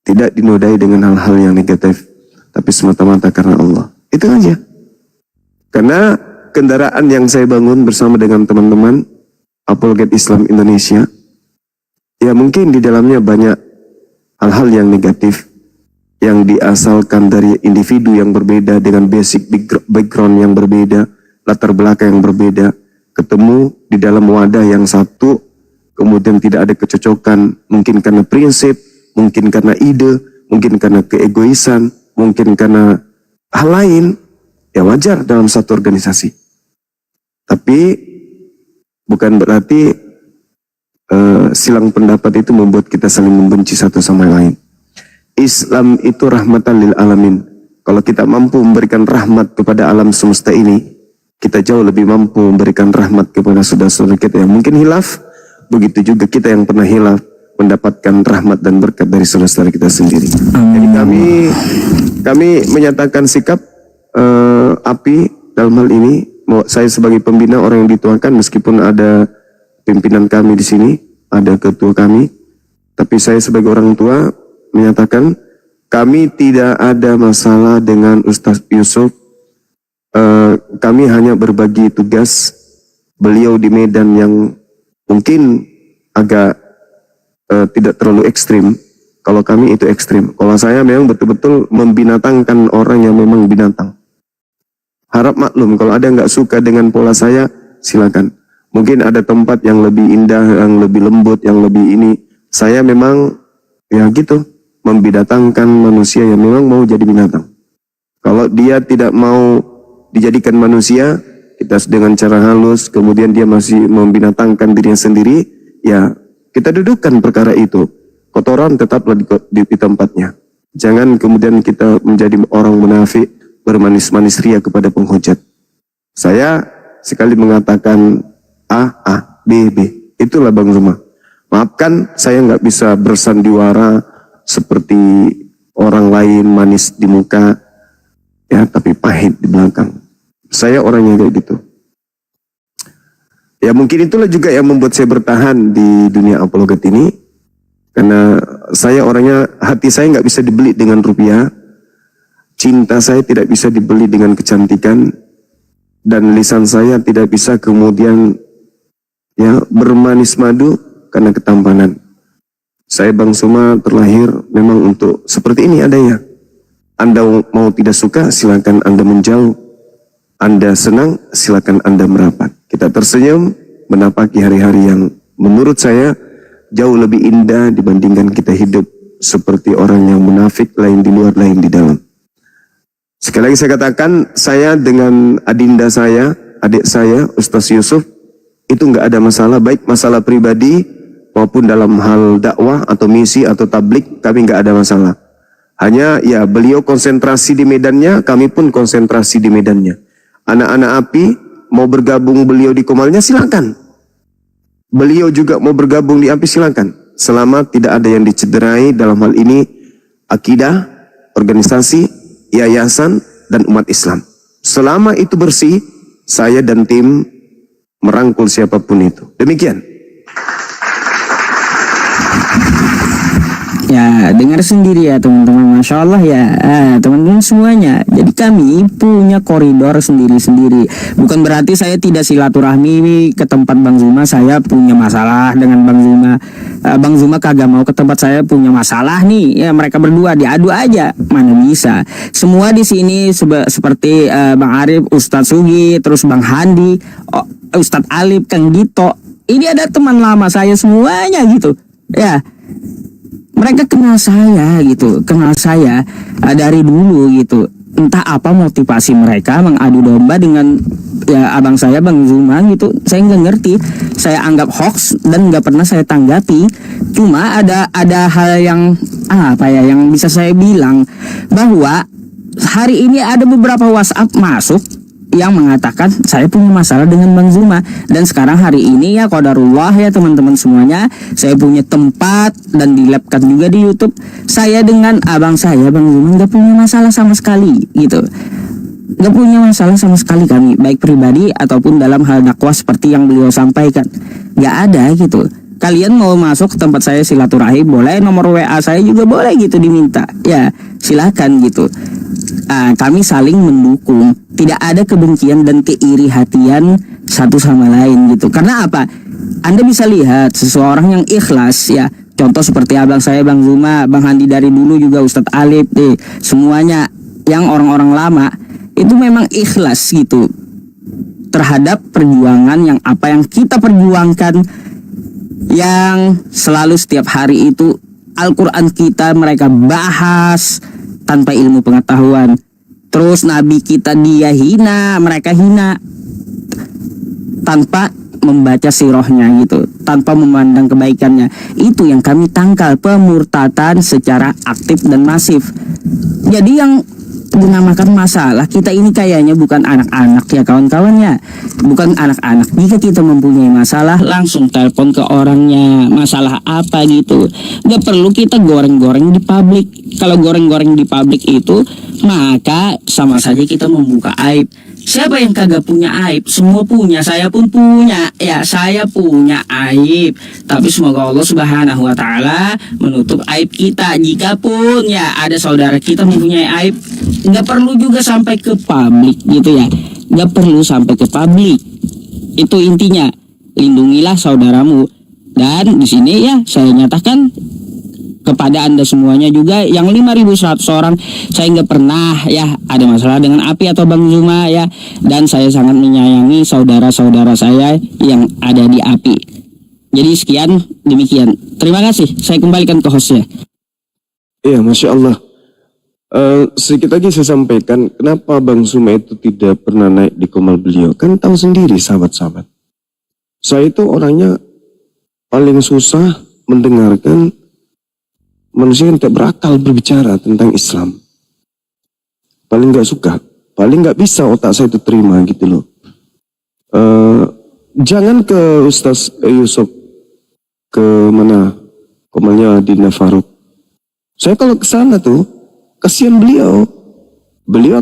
tidak dinodai dengan hal-hal yang negatif, tapi semata-mata karena Allah. Itu aja. Karena kendaraan yang saya bangun bersama dengan teman-teman Apologet Islam Indonesia, ya mungkin di dalamnya banyak hal-hal yang negatif, yang diasalkan dari individu yang berbeda, dengan basic background yang berbeda, latar belakang yang berbeda, ketemu di dalam wadah yang satu, kemudian tidak ada kecocokan, mungkin karena prinsip, mungkin karena ide, mungkin karena keegoisan, mungkin karena hal lain, ya wajar dalam satu organisasi. Tapi bukan berarti silang pendapat itu membuat kita saling membenci satu sama lain. Islam itu rahmatan lil alamin. Kalau kita mampu memberikan rahmat kepada alam semesta ini, kita jauh lebih mampu memberikan rahmat kepada saudara-saudara kita yang mungkin hilaf. Begitu juga kita yang pernah hilaf mendapatkan rahmat dan berkat dari saudara-saudara kita sendiri. Jadi kami menyatakan sikap api dalam hal ini. Saya sebagai pembina, orang yang dituakan, meskipun ada pimpinan kami di sini, ada ketua kami, tapi saya sebagai orang tua menyatakan kami tidak ada masalah dengan Ustaz Yusuf. Kami hanya berbagi tugas. Beliau di medan yang mungkin agak tidak terlalu ekstrim. Kalau kami itu ekstrim. Kalau saya memang betul-betul membinatangkan orang yang memang binatang. Harap maklum, kalau ada yang nggak suka dengan pola saya, silakan. Mungkin ada tempat yang lebih indah, yang lebih lembut, yang lebih ini. Saya memang ya gitu, membinatangkan manusia yang memang mau jadi binatang. Kalau dia tidak mau dijadikan manusia, kita dengan cara halus, kemudian dia masih membinatangkan dirinya sendiri, ya kita dudukkan perkara itu. Kotoran tetaplah di tempatnya. Jangan kemudian kita menjadi orang munafik, bermanis-manis ria kepada penghujat. Saya sekali mengatakan A, B, B. Itulah Bang Zuma. Maafkan, saya nggak bisa bersandiwara seperti orang lain, manis di muka, ya tapi pahit di belakang. Saya orangnya kayak gitu. Ya mungkin itulah juga yang membuat saya bertahan di dunia apologet ini. Karena saya orangnya, hati saya nggak bisa dibeli dengan rupiah. Cinta saya tidak bisa dibeli dengan kecantikan. Dan lisan saya tidak bisa kemudian ya bermanis madu karena ketampanan. Saya Bang Suma terlahir memang untuk seperti ini adanya. Anda mau tidak suka, silakan Anda menjauh. Anda senang, silakan Anda merapat. Kita tersenyum, menapaki hari-hari yang menurut saya jauh lebih indah dibandingkan kita hidup seperti orang yang munafik, lain di luar, lain di dalam. Sekali lagi saya katakan, saya dengan adinda saya, adik saya, Ustaz Yusuf, itu nggak ada masalah, baik masalah pribadi maupun dalam hal dakwah atau misi atau tablik, kami nggak ada masalah. Hanya ya beliau konsentrasi di medannya, kami pun konsentrasi di medannya. Anak-anak API mau bergabung beliau di Komalnya silakan. Beliau juga mau bergabung di API silakan. Selama tidak ada yang dicederai dalam hal ini akidah, organisasi, yayasan, dan umat Islam. Selama itu bersih, saya dan tim merangkul siapapun itu. Demikian. Ya, dengar sendiri ya teman-teman, Masya Allah ya, teman-teman semuanya. Jadi kami punya koridor sendiri-sendiri. Bukan berarti saya tidak silaturahmi ke tempat Bang Zuma, saya punya masalah dengan Bang Zuma. Bang Zuma kagak mau ke tempat saya, punya masalah nih. Ya mereka berdua diadu aja, mana bisa. Semua di sini seperti Bang Arif, Ustadz Sugi, terus Bang Handi, Ustadz Alif, Kang Dito. Ini ada teman lama saya semuanya gitu. Ya. Mereka kenal saya gitu, kenal saya dari dulu gitu. Entah apa motivasi mereka mengadu domba dengan ya abang saya Bang Zuma gitu. Saya nggak ngerti. Saya anggap hoax dan nggak pernah saya tanggapi. Cuma ada hal yang apa ya yang bisa saya bilang bahwa hari ini ada beberapa WhatsApp masuk yang mengatakan saya punya masalah dengan Bang Zuma. Dan sekarang hari ini ya qadarullah ya teman-teman semuanya, saya punya tempat dan dilabkan juga di YouTube. Saya dengan abang saya Bang Zuma gak punya masalah sama sekali gitu. Gak punya masalah sama sekali kami, baik pribadi ataupun dalam hal dakwah seperti yang beliau sampaikan. Gak ada gitu. Kalian mau masuk ke tempat saya silaturahim boleh, nomor WA saya juga boleh gitu diminta. Ya silakan gitu. Kami saling mendukung, tidak ada kebencian dan keiri hatian satu sama lain gitu. Karena apa? Anda bisa lihat seseorang yang ikhlas ya. Contoh seperti abang saya Bang Zuma, Bang Handi dari dulu juga Ustadz Alif, semuanya yang orang-orang lama itu memang ikhlas gitu terhadap perjuangan yang apa yang kita perjuangkan, yang selalu setiap hari itu Al-Quran kita mereka bahas tanpa ilmu pengetahuan. Terus Nabi kita dia hina, mereka hina tanpa membaca sirahnya gitu, tanpa memandang kebaikannya. Itu yang kami tangkal, pemurtatan secara aktif dan masif. Jadi yang dinamakan masalah kita ini kayaknya bukan anak-anak ya kawan-kawannya, bukan anak-anak. Jika kita mempunyai masalah langsung telepon ke orangnya, masalah apa gitu. Gak perlu kita goreng-goreng di publik. Kalau goreng-goreng di publik itu maka sama saja kita membuka aib. Siapa yang kagak punya aib? Semua punya, saya pun punya. Ya, saya punya aib. Tapi semoga Allah Subhanahu wa taala menutup aib kita. Jikapun ya ada saudara kita mempunyai aib, nggak perlu juga sampai ke publik gitu ya. Nggak perlu sampai ke publik. Itu intinya. Lindungilah saudaramu. Dan di sini ya saya nyatakan kepada Anda semuanya juga yang 5.100 orang, saya nggak pernah ya ada masalah dengan API atau Bang Zuma ya, dan saya sangat menyayangi saudara-saudara saya yang ada di API. Jadi sekian demikian, terima kasih, saya kembalikan ke hostnya. Iya, Masya Allah. Sedikit lagi saya sampaikan kenapa Bang Zuma itu tidak pernah naik di Komal beliau. Kan tahu sendiri sahabat-sahabat, saya itu orangnya paling susah mendengarkan manusia yang tidak berakal berbicara tentang Islam. Paling gak suka, paling gak bisa otak saya itu terima gitu loh. Jangan ke Ustaz Yusuf, ke mana Komalnya Dina Faruk. Saya kalau ke sana tuh kasihan beliau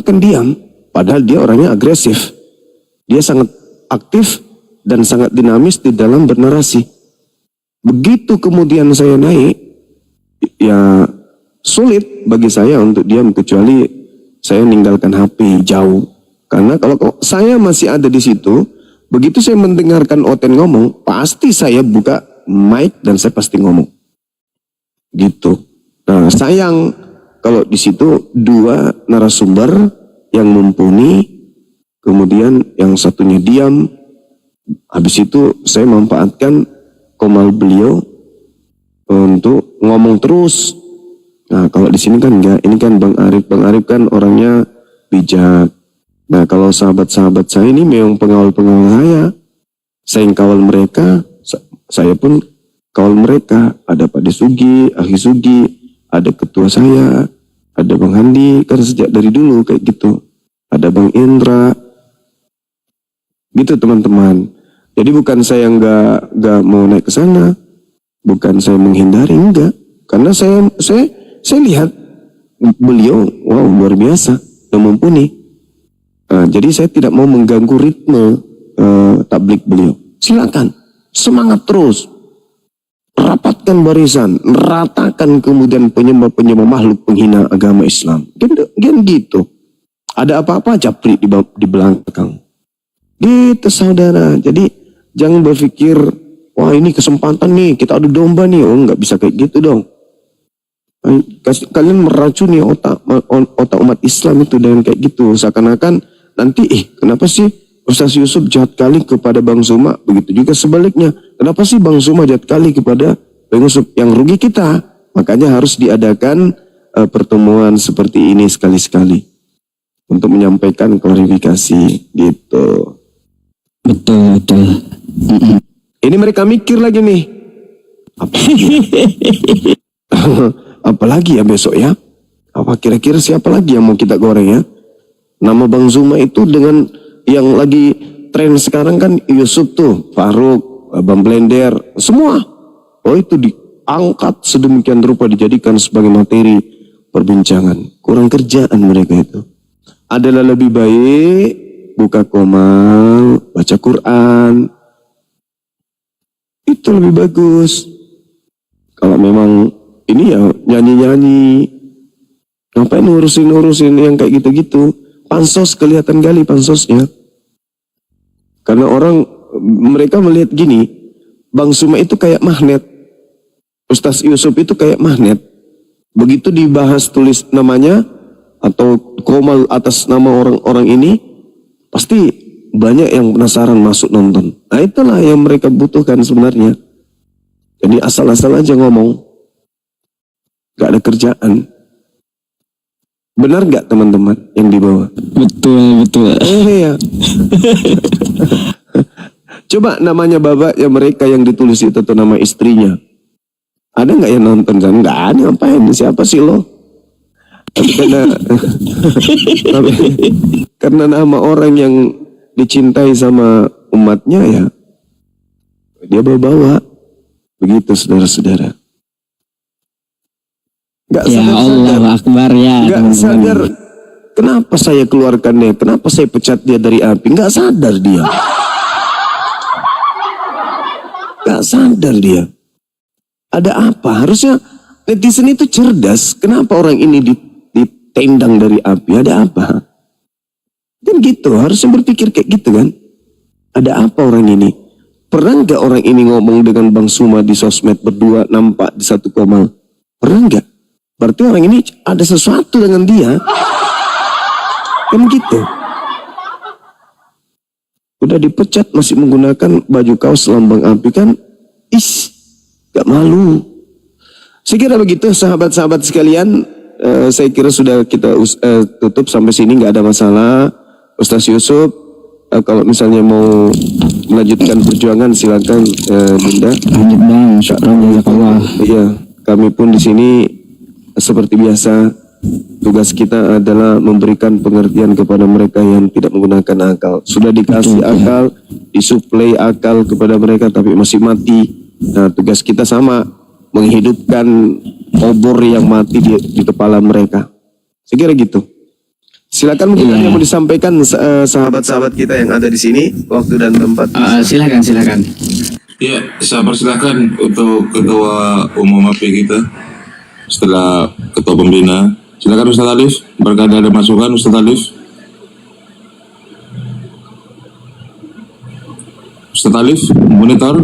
akan diam, padahal dia orangnya agresif. Dia sangat aktif dan sangat dinamis di dalam bernarasi. Begitu kemudian saya naik, ya sulit bagi saya untuk diam kecuali saya meninggalkan HP jauh. Karena kalau saya masih ada di situ, begitu saya mendengarkan Oten ngomong, pasti saya buka mic dan saya pasti ngomong. Gitu. Nah, sayang kalau di situ dua narasumber yang mumpuni, kemudian yang satunya diam. Habis itu saya memanfaatkan Komal beliau untuk ngomong terus. Nah, kalau di sini kan enggak. Ini kan Bang Arif kan orangnya bijak. Nah, kalau sahabat-sahabat saya ini memang pengawal-pengawal saya. Saya yang kawal mereka, saya pun kawal mereka. Ada Pak Desugi, Ahli Sugi, ada ketua saya, ada Bang Handi, kan sejak dari dulu kayak gitu. Ada Bang Indra, gitu teman-teman. Jadi bukan saya nggak mau naik ke sana, bukan saya menghindari, enggak. Karena saya lihat beliau, wow, luar biasa dan mumpuni. Jadi saya tidak mau mengganggu ritme tablik beliau. Silakan, semangat terus, rapatkan barisan, ratakan kemudian penyembah makhluk penghina agama Islam. Gen gitu. Ada apa-apa japri di belakang. Gitu saudara. Jadi jangan berpikir, wah ini kesempatan nih, kita adu domba nih. Oh, nggak bisa kayak gitu dong. Kalian meracuni otak umat Islam itu dengan kayak gitu. Seakan-akan nanti, kenapa sih Ustaz Yusuf jahat kali kepada Bang Zuma? Begitu juga sebaliknya. Kenapa sih Bang Zuma jahat kali kepada Bang Yusuf? Yang rugi kita. Makanya harus diadakan pertemuan seperti ini sekali-sekali. Untuk menyampaikan klarifikasi gitu. Betul. Ini mereka mikir lagi nih. Apalagi ya besok ya? Apa kira-kira siapa lagi yang mau kita goreng ya? Nama Bang Zuma itu dengan yang lagi tren sekarang kan Yusuf tuh, Faruk, Bang Blender, semua. Oh itu diangkat sedemikian rupa dijadikan sebagai materi perbincangan. Kurang kerjaan mereka itu. Adalah lebih baik buka komal, baca Quran. Itu lebih bagus. Kalau memang ini ya nyanyi-nyanyi. Ngapain ngurusin yang kayak gitu-gitu. Pansos kelihatan kali pansosnya. Karena mereka melihat gini, Bang Zuma itu kayak magnet. Ustaz Yusuf itu kayak magnet. Begitu dibahas tulis namanya atau komal atas nama orang-orang ini, pasti banyak yang penasaran masuk nonton. Nah itulah yang mereka butuhkan sebenarnya. Jadi asal-asal aja ngomong. Gak ada kerjaan. Benar gak teman-teman yang di bawah? Betul. Ya. Coba namanya bapak ya mereka yang ditulis itu atau nama istrinya. Ada gak yang nonton? Gak ada, ngapain? Siapa sih lo? Karena nama orang yang dicintai sama umatnya ya, dia bawa-bawa. Begitu saudara-saudara. Gak Ya sadar-sadar. Allah Akbar ya. Gak sadar. Kenapa saya keluarkan dia? Kenapa saya pecat dia dari api? Gak sadar dia. Gak sadar dia. Ada apa? Harusnya netizen itu cerdas. Kenapa orang ini ditendang dari api? Ada apa? Kan gitu. Harusnya berpikir kayak gitu kan. Ada apa orang ini? Pernah gak orang ini ngomong dengan Bang Zuma di sosmed berdua nampak di satu komal? Pernah gak? Berarti orang ini ada sesuatu dengan dia. Kan gitu. Udah dipecat masih menggunakan baju kaos lambang api kan. Gak malu. Saya kira begitu sahabat-sahabat sekalian. Saya kira sudah kita tutup sampai sini, gak ada masalah. Ustaz Yusuf, kalau misalnya mau melanjutkan perjuangan silakan Bunda. Lanjut Bang, insyaallah. Iya, kami pun di sini seperti biasa, tugas kita adalah memberikan pengertian kepada mereka yang tidak menggunakan akal. Sudah dikasih akal, disuplai akal kepada mereka tapi masih mati. Nah, tugas kita sama, menghidupkan obor yang mati di kepala mereka. Saya kira gitu. Silakan mungkin ada yang mau disampaikan sahabat-sahabat kita yang ada di sini, waktu dan tempat. Silakan. Ya, saya persilakan untuk ketua umum API kita setelah ketua pembina. Silakan Ustaz Alif, barangkali ada masukan Ustaz Alif. Ustaz Alif, monitor.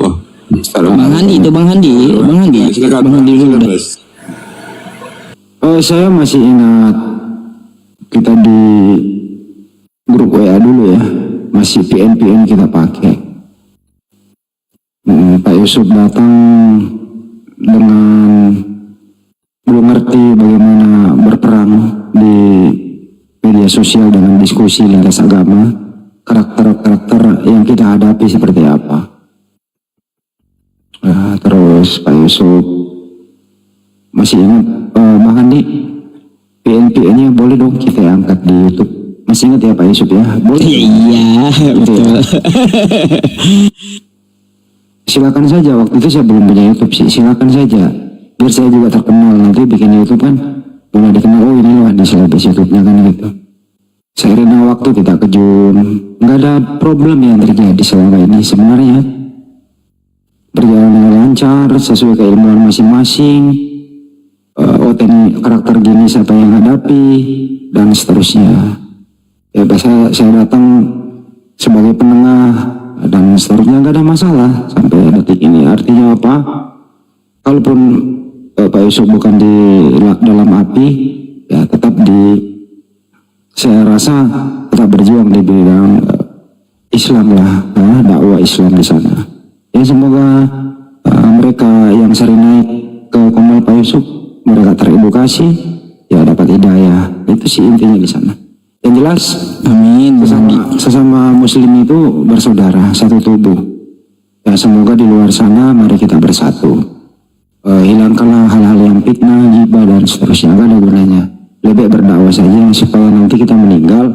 Wah, Bang Handi. silakan. Bang Handi dulu. Saya masih ingat kita di grup WA dulu ya, masih PN kita pakai. Pak Yusuf datang dengan belum ngerti bagaimana berperang di media sosial dengan diskusi lintas agama, karakter-karakter yang kita hadapi seperti apa. Terus Pak Yusuf masih ingat Bang Andi, PNP-nya boleh dong kita angkat di YouTube. Masih ingat ya Pak Yusuf ya? Boleh? Iya, betul. Silakan saja, waktu itu saya belum punya YouTube sih, silakan saja. Biar saya juga terkenal, nanti bikin YouTube kan mulai dikenal, oh ini loh di selebis YouTube-nya kan gitu. Seiring waktu kita kejun, nggak ada problem yang terjadi selama ini sebenarnya. Berjalan dengan lancar, sesuai keilmuan masing-masing. Ini karakter gini siapa yang hadapi, dan seterusnya. Ya saya datang sebagai penengah, dan seterusnya nggak ada masalah sampai detik ini. Artinya apa? Kalaupun Pak Yusuf bukan di dalam api, ya tetap saya rasa tetap berjuang di bidang Islam lah, dakwah Islam di sana. Ya semoga mereka yang sering naik ke Komal Pak Yusuf, mereka teredukasi, ya dapat hidayah. Itu sih intinya di sana. Yang jelas, Amin. sesama Muslim itu bersaudara, satu tubuh. Ya semoga di luar sana mari kita bersatu. Hilangkanlah hal-hal yang fitnah, ghibah dan seterusnya, gak ada gunanya. Lebih berdakwah saja supaya nanti kita meninggal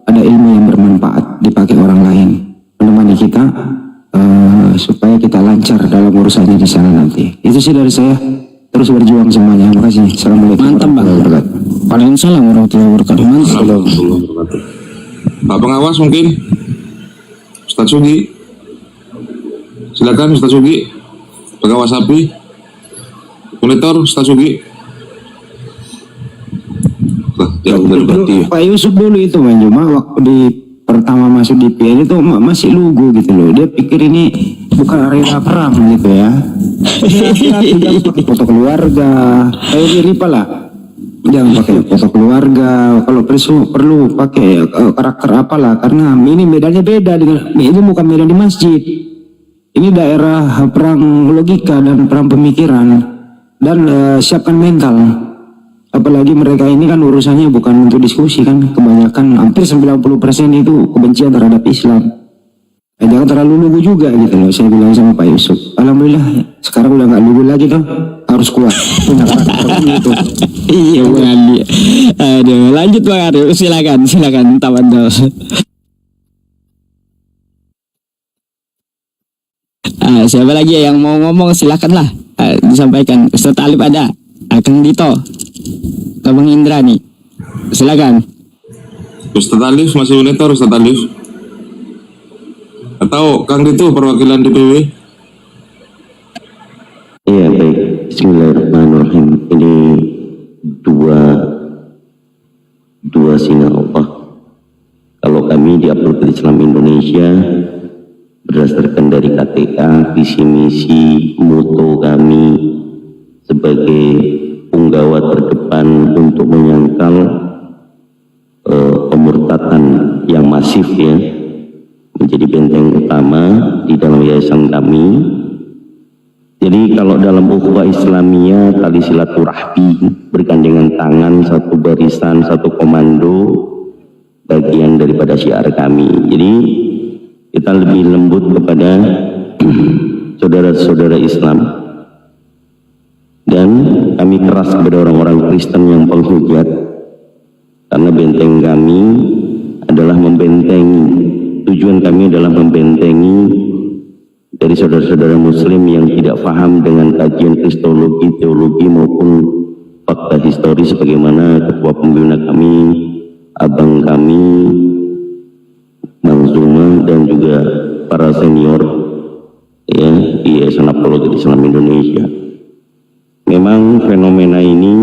ada ilmu yang bermanfaat dipakai orang lain menemani kita, supaya kita lancar dalam urusannya di sana nanti. Itu sih dari saya. Terus berjuang semuanya. Terima kasih. Assalamualaikum. Mantap Bang. Waalaikumsalam warahmatullahi wabarakatuh. Mantap. Pak pengawas mungkin Ustaz Sugi, silakan Ustaz Sugi, pengawas api, monitor Ustaz Sugi. Pak Yusuf dulu itu Bang Juma waktu di pertama masuk di PN itu masih lugu gitu loh. Dia pikir ini bukan area perang gitu ya. Jangan pakai foto keluarga. Kayak diri lah. Jangan pakai foto keluarga. Kalau perlu pakai karakter apalah, karena ini medannya beda dengan ini, bukan medan di masjid. Ini daerah perang logika dan perang pemikiran, dan siapkan mental. Apalagi mereka ini kan urusannya bukan untuk diskusi kan, kebanyakan hampir 90% itu kebencian terhadap Islam. Jangan terlalu lugu juga gitu loh, saya bilang sama Pak Yusuf. Alhamdulillah sekarang udah nggak lugu lagi tuh, harus kuat punya karakter gitu. Iya Bang Andi. Aduh, lanjut Bang Andi, silakan tafadhol. Siapa lagi yang mau ngomong, silakanlah disampaikan. Ustaz Alif ada, Kang Dito, Bang Indra nih, silakan. Ustaz Alif masih monitor Ustaz Alif? Atau Kang Dito perwakilan DPW? Iya baik, Bismillahirrahmanirrahim. Ini dua sinar Allah. Kalau kami di Abdul Islam Indonesia berdasarkan dari KTA, visi misi, moto kami sebagai punggawa terdepan untuk menyangkal pemurtatan yang masif ya, menjadi benteng utama di dalam yayasan kami. Jadi kalau dalam ukhuwah Islamiyah, tali silaturahmi, bergandengan tangan, satu barisan, satu komando, bagian daripada syiar kami. Jadi kita lebih lembut kepada saudara-saudara Islam, dan kami keras kepada orang-orang Kristen yang penghujat, karena benteng kami adalah membentengi, tujuan kami adalah membentengi dari saudara-saudara Muslim yang tidak paham dengan kajian kristologi, teologi maupun fakta historis, sebagaimana ketua pembina kami, abang kami, Bang Zuma, dan juga para senior ya di Yayasan Apologet Islam Indonesia. Memang fenomena ini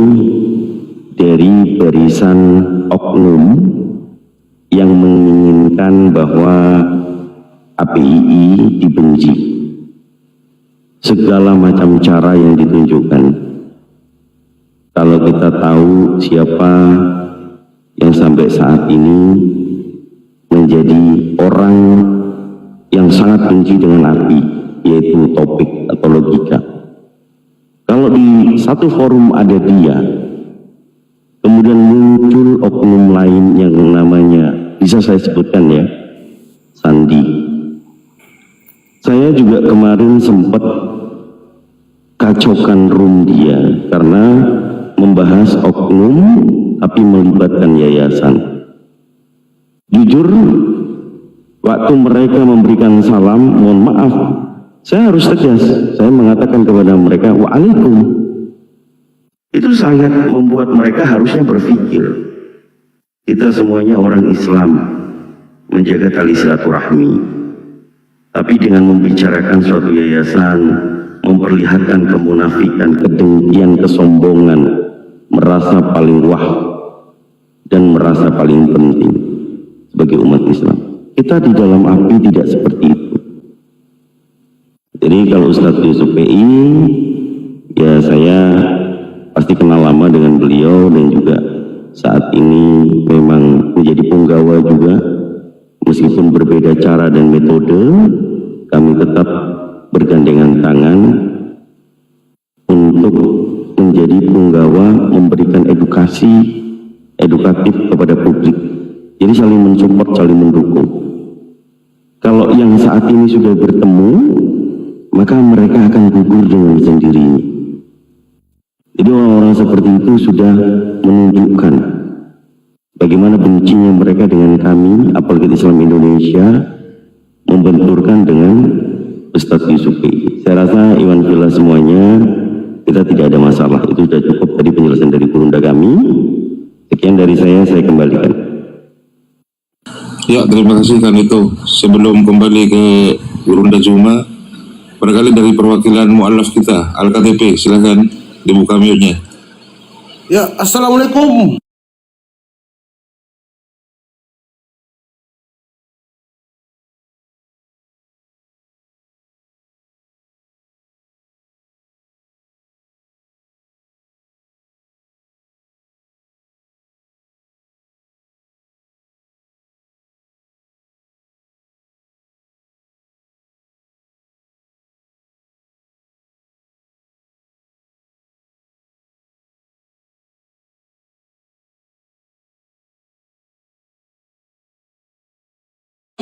dari barisan oknum yang menginginkan bahwa APII dibenci. Segala macam cara yang ditunjukkan. Kalau kita tahu siapa yang sampai saat ini menjadi orang yang sangat benci dengan api, yaitu topik atau logika. Kalau di satu forum ada dia, kemudian muncul oknum lain yang namanya, bisa saya sebutkan ya, Sandi. Saya juga kemarin sempat kacaukan room dia karena membahas oknum tapi melibatkan yayasan. Jujur, waktu mereka memberikan salam, mohon maaf, saya harus tegas. Saya mengatakan kepada mereka, wa'alaikum. Itu sangat membuat mereka harusnya berpikir. Kita semuanya orang Islam, menjaga tali silaturahmi. Tapi dengan membicarakan suatu yayasan, memperlihatkan kemunafikan, kedengkian, kesombongan, merasa paling wah dan merasa paling penting sebagai umat Islam. Kita di dalam api tidak seperti itu. Jadi kalau Ustadz Yusuf PI, ya saya pasti kenal lama dengan beliau dan juga saat ini memang menjadi punggawa juga. Meskipun berbeda cara dan metode, kami tetap bergandengan tangan untuk menjadi punggawa, memberikan edukatif kepada publik. Jadi saling mensupport, saling mendukung. Kalau yang saat ini sudah bertemu, maka mereka akan gugur dengan sendirinya. Jadi orang-orang seperti itu sudah menunjukkan bagaimana bencinya mereka dengan kami, apalagi Islam Indonesia, membenturkan dengan Ustadz Yusuf. Saya rasa Iwan Villa semuanya, kita tidak ada masalah. Itu sudah cukup tadi penjelasan dari Gurunda kami. Sekian dari saya kembalikan. Ya, terima kasih kan itu. Sebelum kembali ke Gurunda Juma, barangkali dari perwakilan mu'alaf kita, Al-KTP, silakan dibuka mute-nya. Ya, Assalamualaikum.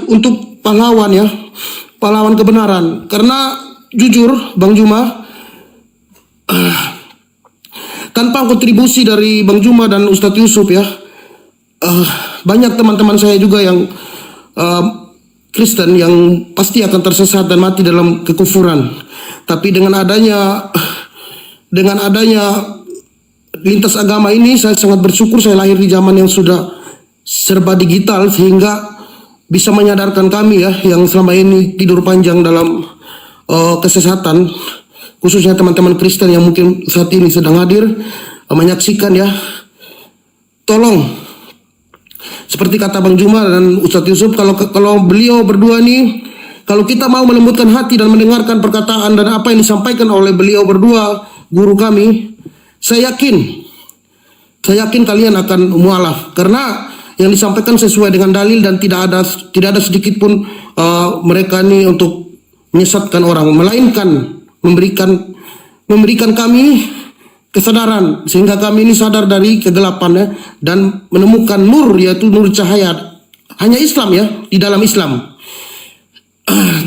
Untuk pahlawan ya, pahlawan kebenaran. Karena jujur Bang Juma, tanpa kontribusi dari Bang Juma dan Ustadz Yusuf ya, banyak teman-teman saya juga yang Kristen yang pasti akan tersesat dan mati dalam kekufuran. Tapi dengan adanya lintas agama ini, saya sangat bersyukur saya lahir di zaman yang sudah serba digital sehingga bisa menyadarkan kami ya yang selama ini tidur panjang dalam kesesatan, khususnya teman-teman Kristen yang mungkin saat ini sedang hadir menyaksikan ya. Tolong, seperti kata Bang Juma dan Ustadz Yusuf, kalau beliau berdua nih, kalau kita mau melembutkan hati dan mendengarkan perkataan dan apa yang disampaikan oleh beliau berdua, guru kami, saya yakin kalian akan mualaf karena yang disampaikan sesuai dengan dalil dan tidak ada sedikit pun mereka ini untuk menyesatkan orang, melainkan memberikan kami kesadaran sehingga kami ini sadar dari kegelapannya dan menemukan nur, yaitu nur cahaya. Hanya Islam ya, di dalam Islam.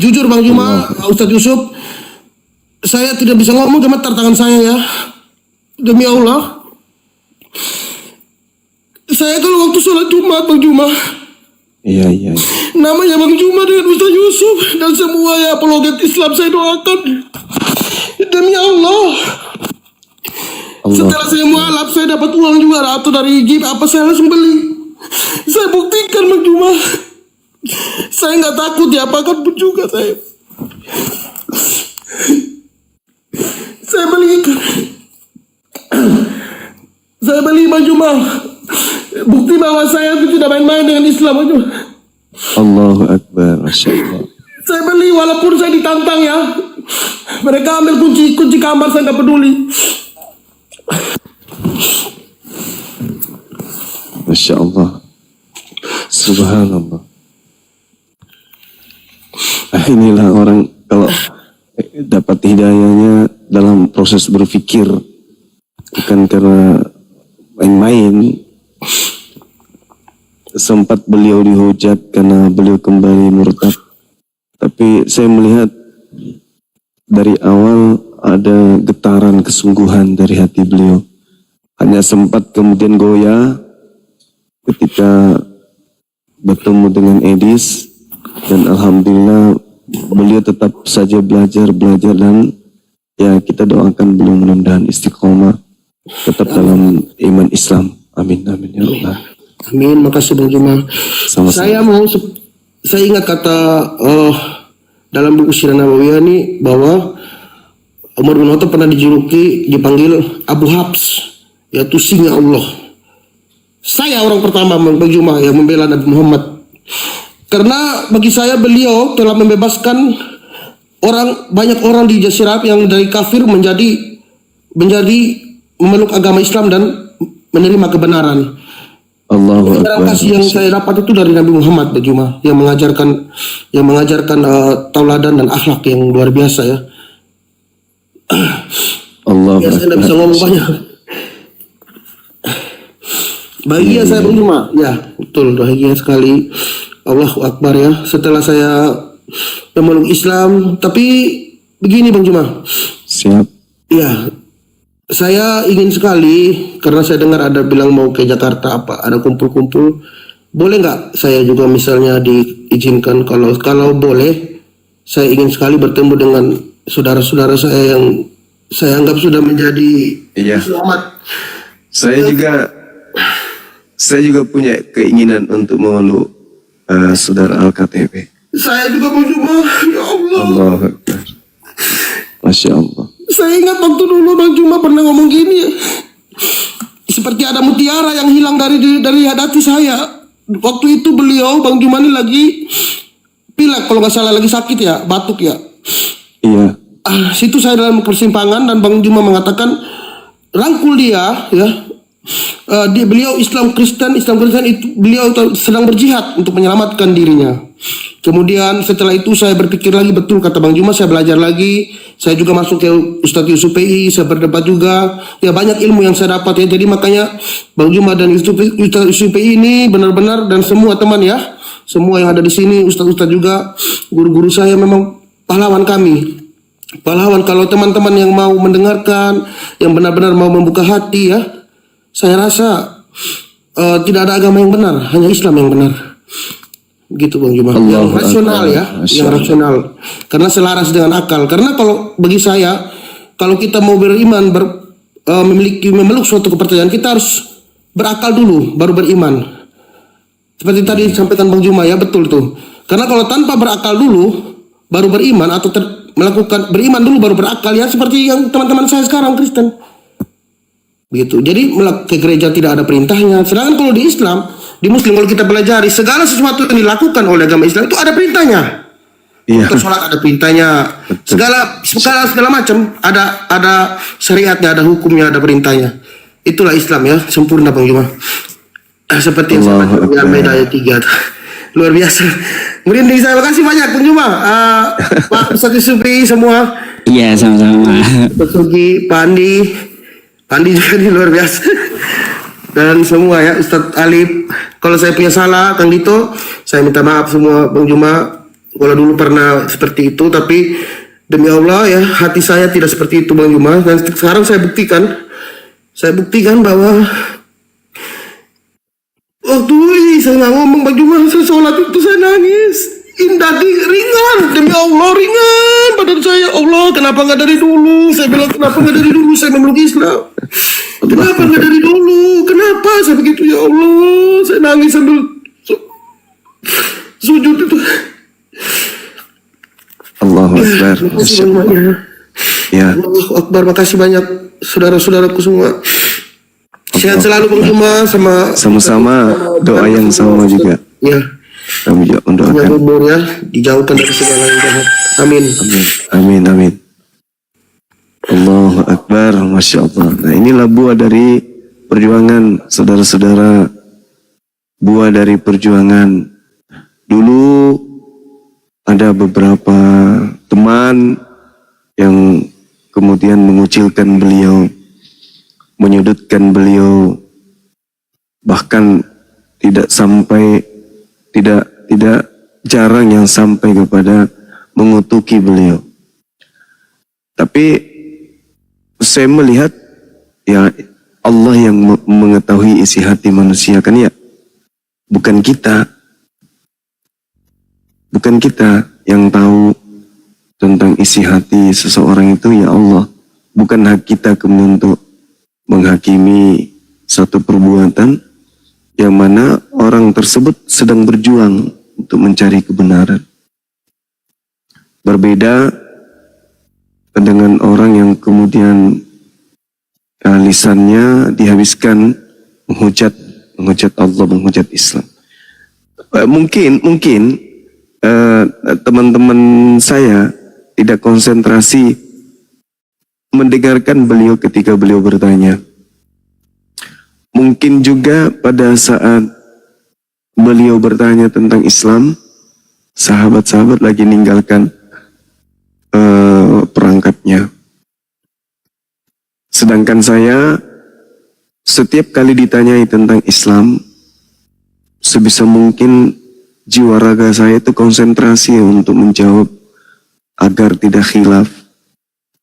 Jujur Bang Juma, Ustadz Yusuf, saya tidak bisa ngomong, gemetar tangan saya ya. Demi Allah. Saya kalau waktu sholat Jumat Bang Juma, Iya. namanya Bang Juma dengan Ustaz Yusuf dan semua ya apologet Islam saya doakan. Demi Allah. Setelah saya mualaf saya dapat uang juga atau dari Jeep apa saya langsung beli. Saya buktikan Bang Juma. Saya nggak takut ya apakan pun juga saya. Saya belikan. Saya beli Bang Juma. Bukti bahwa saya itu tidak main-main dengan Islam aja. Allahu Akbar, Masya Allah. Saya beli walaupun saya ditantang ya. Mereka ambil kunci kamar, saya nggak peduli. Masya Allah. Subhanallah. Inilah orang kalau dapat hidayahnya dalam proses berpikir bukan karena main-main. Sempat beliau dihujat karena beliau kembali murtad. Tapi saya melihat dari awal ada getaran kesungguhan dari hati beliau. Hanya sempat kemudian goyah ketika bertemu dengan Edis, dan alhamdulillah beliau tetap saja belajar dan ya kita doakan beliau mudah-mudahan istiqomah tetap dalam iman Islam. Amin amin ya Allah. Amin, makasih Bang Juma. Sama-sama. Saya ingat kata dalam buku Sirah Nabawiyah ini bahwa Umar bin Khattab pernah dipanggil Abu Habs, yaitu singa Allah. Saya orang pertama Bang Juma yang membela Nabi Muhammad. Karena bagi saya beliau telah membebaskan banyak orang di Jazirah yang dari kafir menjadi memeluk agama Islam dan menerima kebenaran. Allahu Akbar. Kasih yang saya dapat itu dari Nabi Muhammad Bajuma yang mengajarkan tauladan dan akhlak yang luar biasa ya. Allahu Ya, saya tidak bisa ngomong banyak. Bahagia saya Bajuma, ya betul, bahagia sekali. Allahu Akbar ya. Setelah saya memeluk Islam, tapi begini Bang Juma. Siap. Ya, saya ingin sekali karena saya dengar ada bilang mau ke Jakarta ada kumpul-kumpul. Boleh nggak saya juga misalnya diizinkan kalau boleh, saya ingin sekali bertemu dengan saudara-saudara saya yang saya anggap sudah menjadi selamat. Saya juga punya keinginan untuk memeluk saudara Al-KTP. Saya juga mau coba, ya Allah. Allahu Akbar. Masya Allah. Saya ingat waktu dulu Bang Juma pernah ngomong gini, seperti ada mutiara yang hilang dari hati saya. Waktu itu beliau Bang Juma ini lagi pilek kalau nggak salah, lagi sakit ya, batuk ya. Iya. Situ saya dalam persimpangan dan Bang Juma mengatakan rangkul dia ya. Beliau Islam Kristen itu beliau sedang berjihad untuk menyelamatkan dirinya. Kemudian setelah itu saya berpikir lagi, betul kata Bang Juma, saya belajar lagi. Saya juga masuk ke Ustadz Yusuf PI, saya berdebat juga. Ya banyak ilmu yang saya dapat ya. Jadi makanya Bang Juma dan Ustadz Yusuf PI ini benar-benar, dan semua teman ya, semua yang ada di sini, Ustadz juga, guru-guru saya memang pahlawan kami. Pahlawan kalau teman-teman yang mau mendengarkan, yang benar-benar mau membuka hati ya. Saya rasa tidak ada agama yang benar, hanya Islam yang benar. Gitu Bang Juma. Yang rasional ya, yang rasional. Karena selaras dengan akal. Karena kalau bagi saya, kalau kita mau beriman, memeluk suatu kepercayaan, kita harus berakal dulu, baru beriman. Seperti tadi disampaikan Bang Juma ya, betul tuh. Karena kalau tanpa berakal dulu, baru beriman atau melakukan beriman dulu baru berakal ya, seperti yang teman-teman saya sekarang Kristen. Begitu. Jadi ke gereja tidak ada perintahnya. Sedangkan kalau di Islam, di Muslim, kalau kita pelajari segala sesuatu yang dilakukan oleh agama Islam itu ada perintahnya. Iya. Untuk sholat ada perintahnya. Segala macam ada syariatnya, ada hukumnya, ada perintahnya. Itulah Islam ya, sempurna Bang Juma. Seperti yang saya baca di Al-Maidah ayat 3. Luar biasa. Merinding saya. Makasih banyak Bang Juma. Pak Ustadz Yusufi semua. Iya, sama-sama. Pak Sugi, Pak Andi juga ini luar biasa. Dan semua ya, Ustadz Alif. Kalau saya punya salah, Kang Dito, saya minta maaf semua Bang Juma. Kalau dulu pernah seperti itu, tapi demi Allah ya, hati saya tidak seperti itu Bang Juma. Dan sekarang saya buktikan bahwa waktu ini saya nggak ngomong Bang Juma, saya sholat itu saya nangis. Indah ringan, demi Allah ringan badan saya. Allah, kenapa nggak dari dulu? Saya bilang kenapa nggak dari dulu saya memeluk Islam? Kenapa nggak dari dulu? Kenapa saya begitu ya Allah? Saya nangis sambil sujud itu. Allahu Akbar. Ya. Allahu Akbar. Makasih banyak saudara-saudaraku semua. Sehat selalu Bang Juma, sama-sama, doa yang sama juga. Ya. Kami juga mendoakan. Umur ya, dijauhkan dari segala yang jahat. Amin. Amin. Allahu Akbar, Masya Allah. Nah inilah buah dari perjuangan saudara-saudara. Buah dari perjuangan. Dulu ada beberapa teman yang kemudian mengucilkan beliau. menyudutkan beliau, bahkan tidak jarang yang sampai kepada mengutuki beliau. Tapi saya melihat ya Allah yang mengetahui isi hati manusia kan ya. Bukan kita yang tahu tentang isi hati seseorang itu, ya Allah. Bukan hak kita kemudian untuk menghakimi satu perbuatan yang mana orang tersebut sedang berjuang untuk mencari kebenaran. Berbeda dengan orang yang kemudian lisannya dihabiskan menghujat Allah, menghujat Islam. Mungkin teman-teman saya tidak konsentrasi mendengarkan beliau ketika beliau bertanya. Mungkin juga pada saat beliau bertanya tentang Islam, sahabat-sahabat lagi meninggalkan perangkatnya. Sedangkan saya setiap kali ditanyai tentang Islam, sebisa mungkin jiwa raga saya itu konsentrasi untuk menjawab agar tidak khilaf.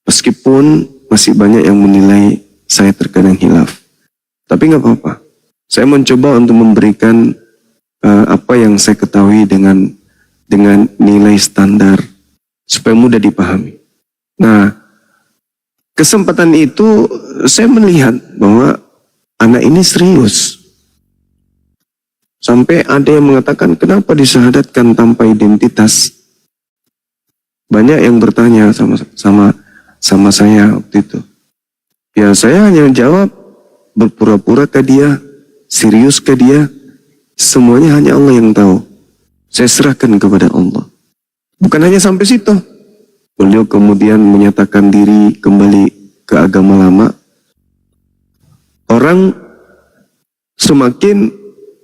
Meskipun masih banyak yang menilai saya terkadang khilaf. Tapi nggak apa-apa. Saya mencoba untuk memberikan apa yang saya ketahui dengan nilai standar supaya mudah dipahami. Nah, kesempatan itu saya melihat bahwa anak ini serius. Sampai ada yang mengatakan, kenapa disyahadatkan tanpa identitas? Banyak yang bertanya sama saya waktu itu. Ya saya hanya jawab, berpura-pura ke dia, serius ke dia, semuanya hanya Allah yang tahu. Saya serahkan kepada Allah. Bukan hanya sampai situ. Beliau kemudian menyatakan diri kembali ke agama lama. Orang semakin,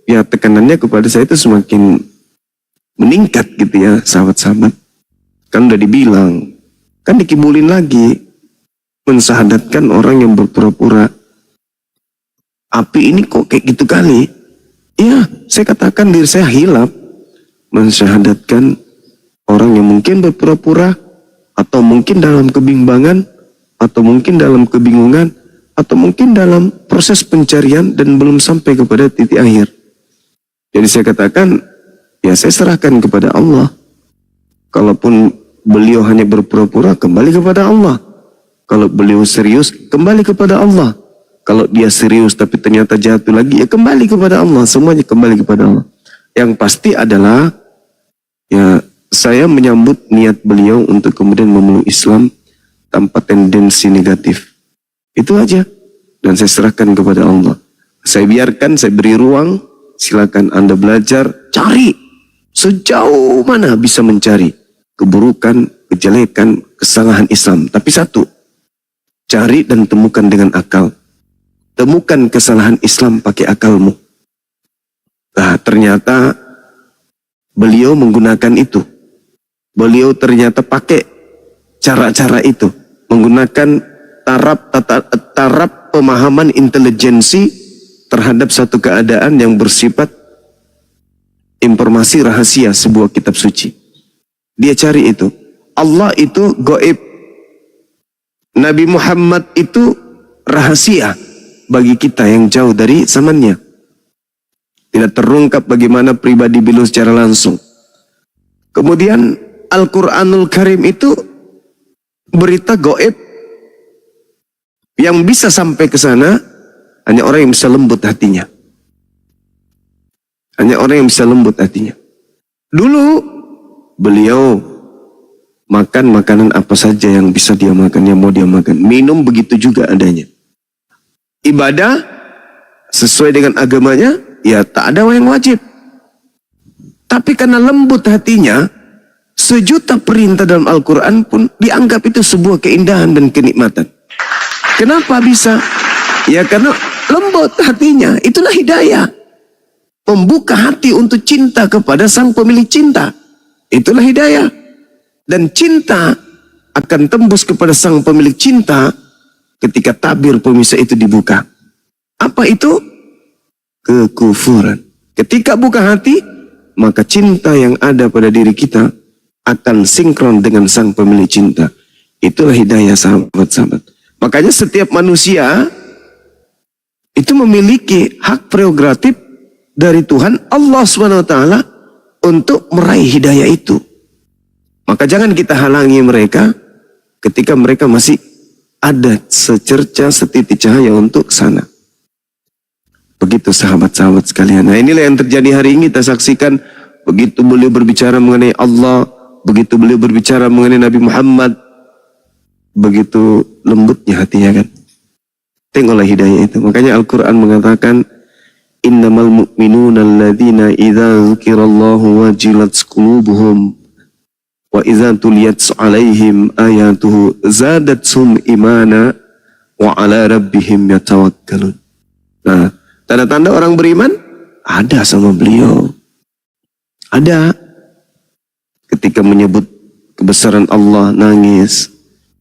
ya tekanannya kepada saya itu semakin meningkat gitu ya, sahabat-sahabat. Kan udah dibilang, kan dikibulin lagi, mensyahadatkan orang yang berpura-pura. Api ini kok kayak gitu kali? Iya, saya katakan diri saya hilaf, mensyahadatkan orang yang mungkin berpura-pura, atau mungkin dalam kebimbangan, atau mungkin dalam kebingungan, atau mungkin dalam proses pencarian dan belum sampai kepada titik akhir. Jadi saya katakan, ya saya serahkan kepada Allah. Kalaupun beliau hanya berpura-pura, kembali kepada Allah. Kalau beliau serius, kembali kepada Allah. Kalau dia serius tapi ternyata jatuh lagi, ya kembali kepada Allah. Semuanya kembali kepada Allah. Yang pasti adalah, ya saya menyambut niat beliau untuk kemudian memeluk Islam tanpa tendensi negatif. Itu aja. Dan saya serahkan kepada Allah. Saya biarkan, saya beri ruang. Silakan Anda belajar, cari. Sejauh mana bisa mencari keburukan, kejelekan, kesalahan Islam. Tapi satu, cari dan temukan dengan akal. Temukan kesalahan Islam pakai akalmu. Nah, ternyata beliau menggunakan itu. Beliau ternyata pakai cara-cara itu. Menggunakan taraf pemahaman intelijensi terhadap satu keadaan yang bersifat informasi rahasia sebuah kitab suci. Dia cari itu. Allah itu gaib. Nabi Muhammad itu rahasia bagi kita yang jauh dari zamannya. Tidak terungkap bagaimana pribadi beliau secara langsung. Kemudian Al-Quranul Karim itu berita gaib yang bisa sampai ke sana hanya orang yang bisa lembut hatinya. Hanya orang yang bisa lembut hatinya. Dulu beliau makan makanan apa saja yang bisa dia makan, yang mau dia makan. Minum begitu juga adanya. Ibadah sesuai dengan agamanya, ya tak ada yang wajib. Tapi karena lembut hatinya, sejuta perintah dalam Al-Quran pun dianggap itu sebuah keindahan dan kenikmatan. Kenapa bisa? Ya karena lembut hatinya, itulah hidayah. Membuka hati untuk cinta kepada sang pemilik cinta. Itulah hidayah. Dan cinta akan tembus kepada sang pemilik cinta ketika tabir pemisah itu dibuka. Apa itu? Kekufuran. Ketika buka hati, maka cinta yang ada pada diri kita akan sinkron dengan sang pemilik cinta. Itulah hidayah sahabat-sahabat. Makanya setiap manusia itu memiliki hak prerogatif dari Tuhan Allah SWT untuk meraih hidayah itu. Maka jangan kita halangi mereka ketika mereka masih ada secerca setitik cahaya untuk sana. Begitu sahabat-sahabat sekalian. Nah, inilah yang terjadi hari ini kita saksikan. Begitu beliau berbicara mengenai Allah, begitu beliau berbicara mengenai Nabi Muhammad, begitu lembutnya hatinya kan. Tengoklah hidayah itu. Makanya Al-Quran mengatakan, innamal mu'minuna alladhina idza dzukirallahu wajilat qulubuhum wa idza tuliyat alaihim ayatuhu zadatsum imana wa ala rabbihim yatawakkalun. Nah, tanda-tanda orang beriman ada sama beliau. Ada. Ketika menyebut kebesaran Allah nangis,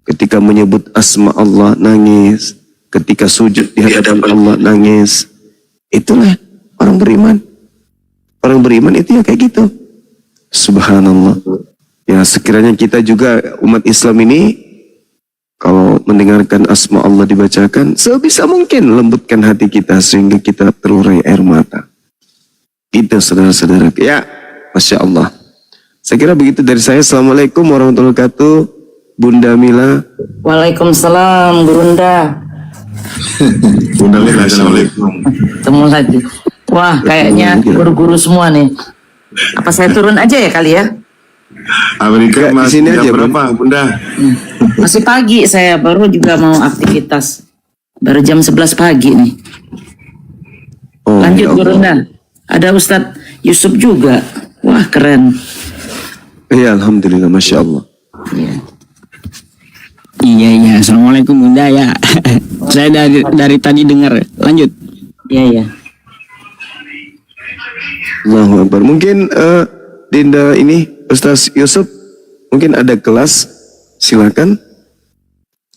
ketika menyebut asma Allah nangis, ketika sujud di hadapan Allah nangis. Itulah orang beriman. Orang beriman itu ya kayak gitu. Subhanallah. Ya, sekiranya kita juga umat Islam ini kalau mendengarkan asma Allah dibacakan, sebisa mungkin lembutkan hati kita sehingga kita terurai air mata. Gitu saudara-saudara. Ya, Masya Allah. Saya kira begitu dari saya. Assalamualaikum warahmatullahi wabarakatuh. Bunda Mila. Waalaikumsalam, Burunda. Bunda Mila, assalamualaikum. Ketemu lagi. Wah, kayaknya guru-guru semua nih. Apa saya turun aja ya kali ya? Amerika masih sini aja, berapa, Bunda? Masih pagi, saya baru juga mau aktivitas. Baru jam 11 pagi nih. Oh, Lanjut ya Allah. Burunda. Ada Ustadz Yusuf juga. Wah, keren. Iya, alhamdulillah, Masya Allah. Iya, assalamualaikum Bunda ya. Saya dari tadi dengar. Lanjut. Iya. Allahu Akbar. Mungkin Dinda ini Ustaz Yusuf mungkin ada kelas, silakan.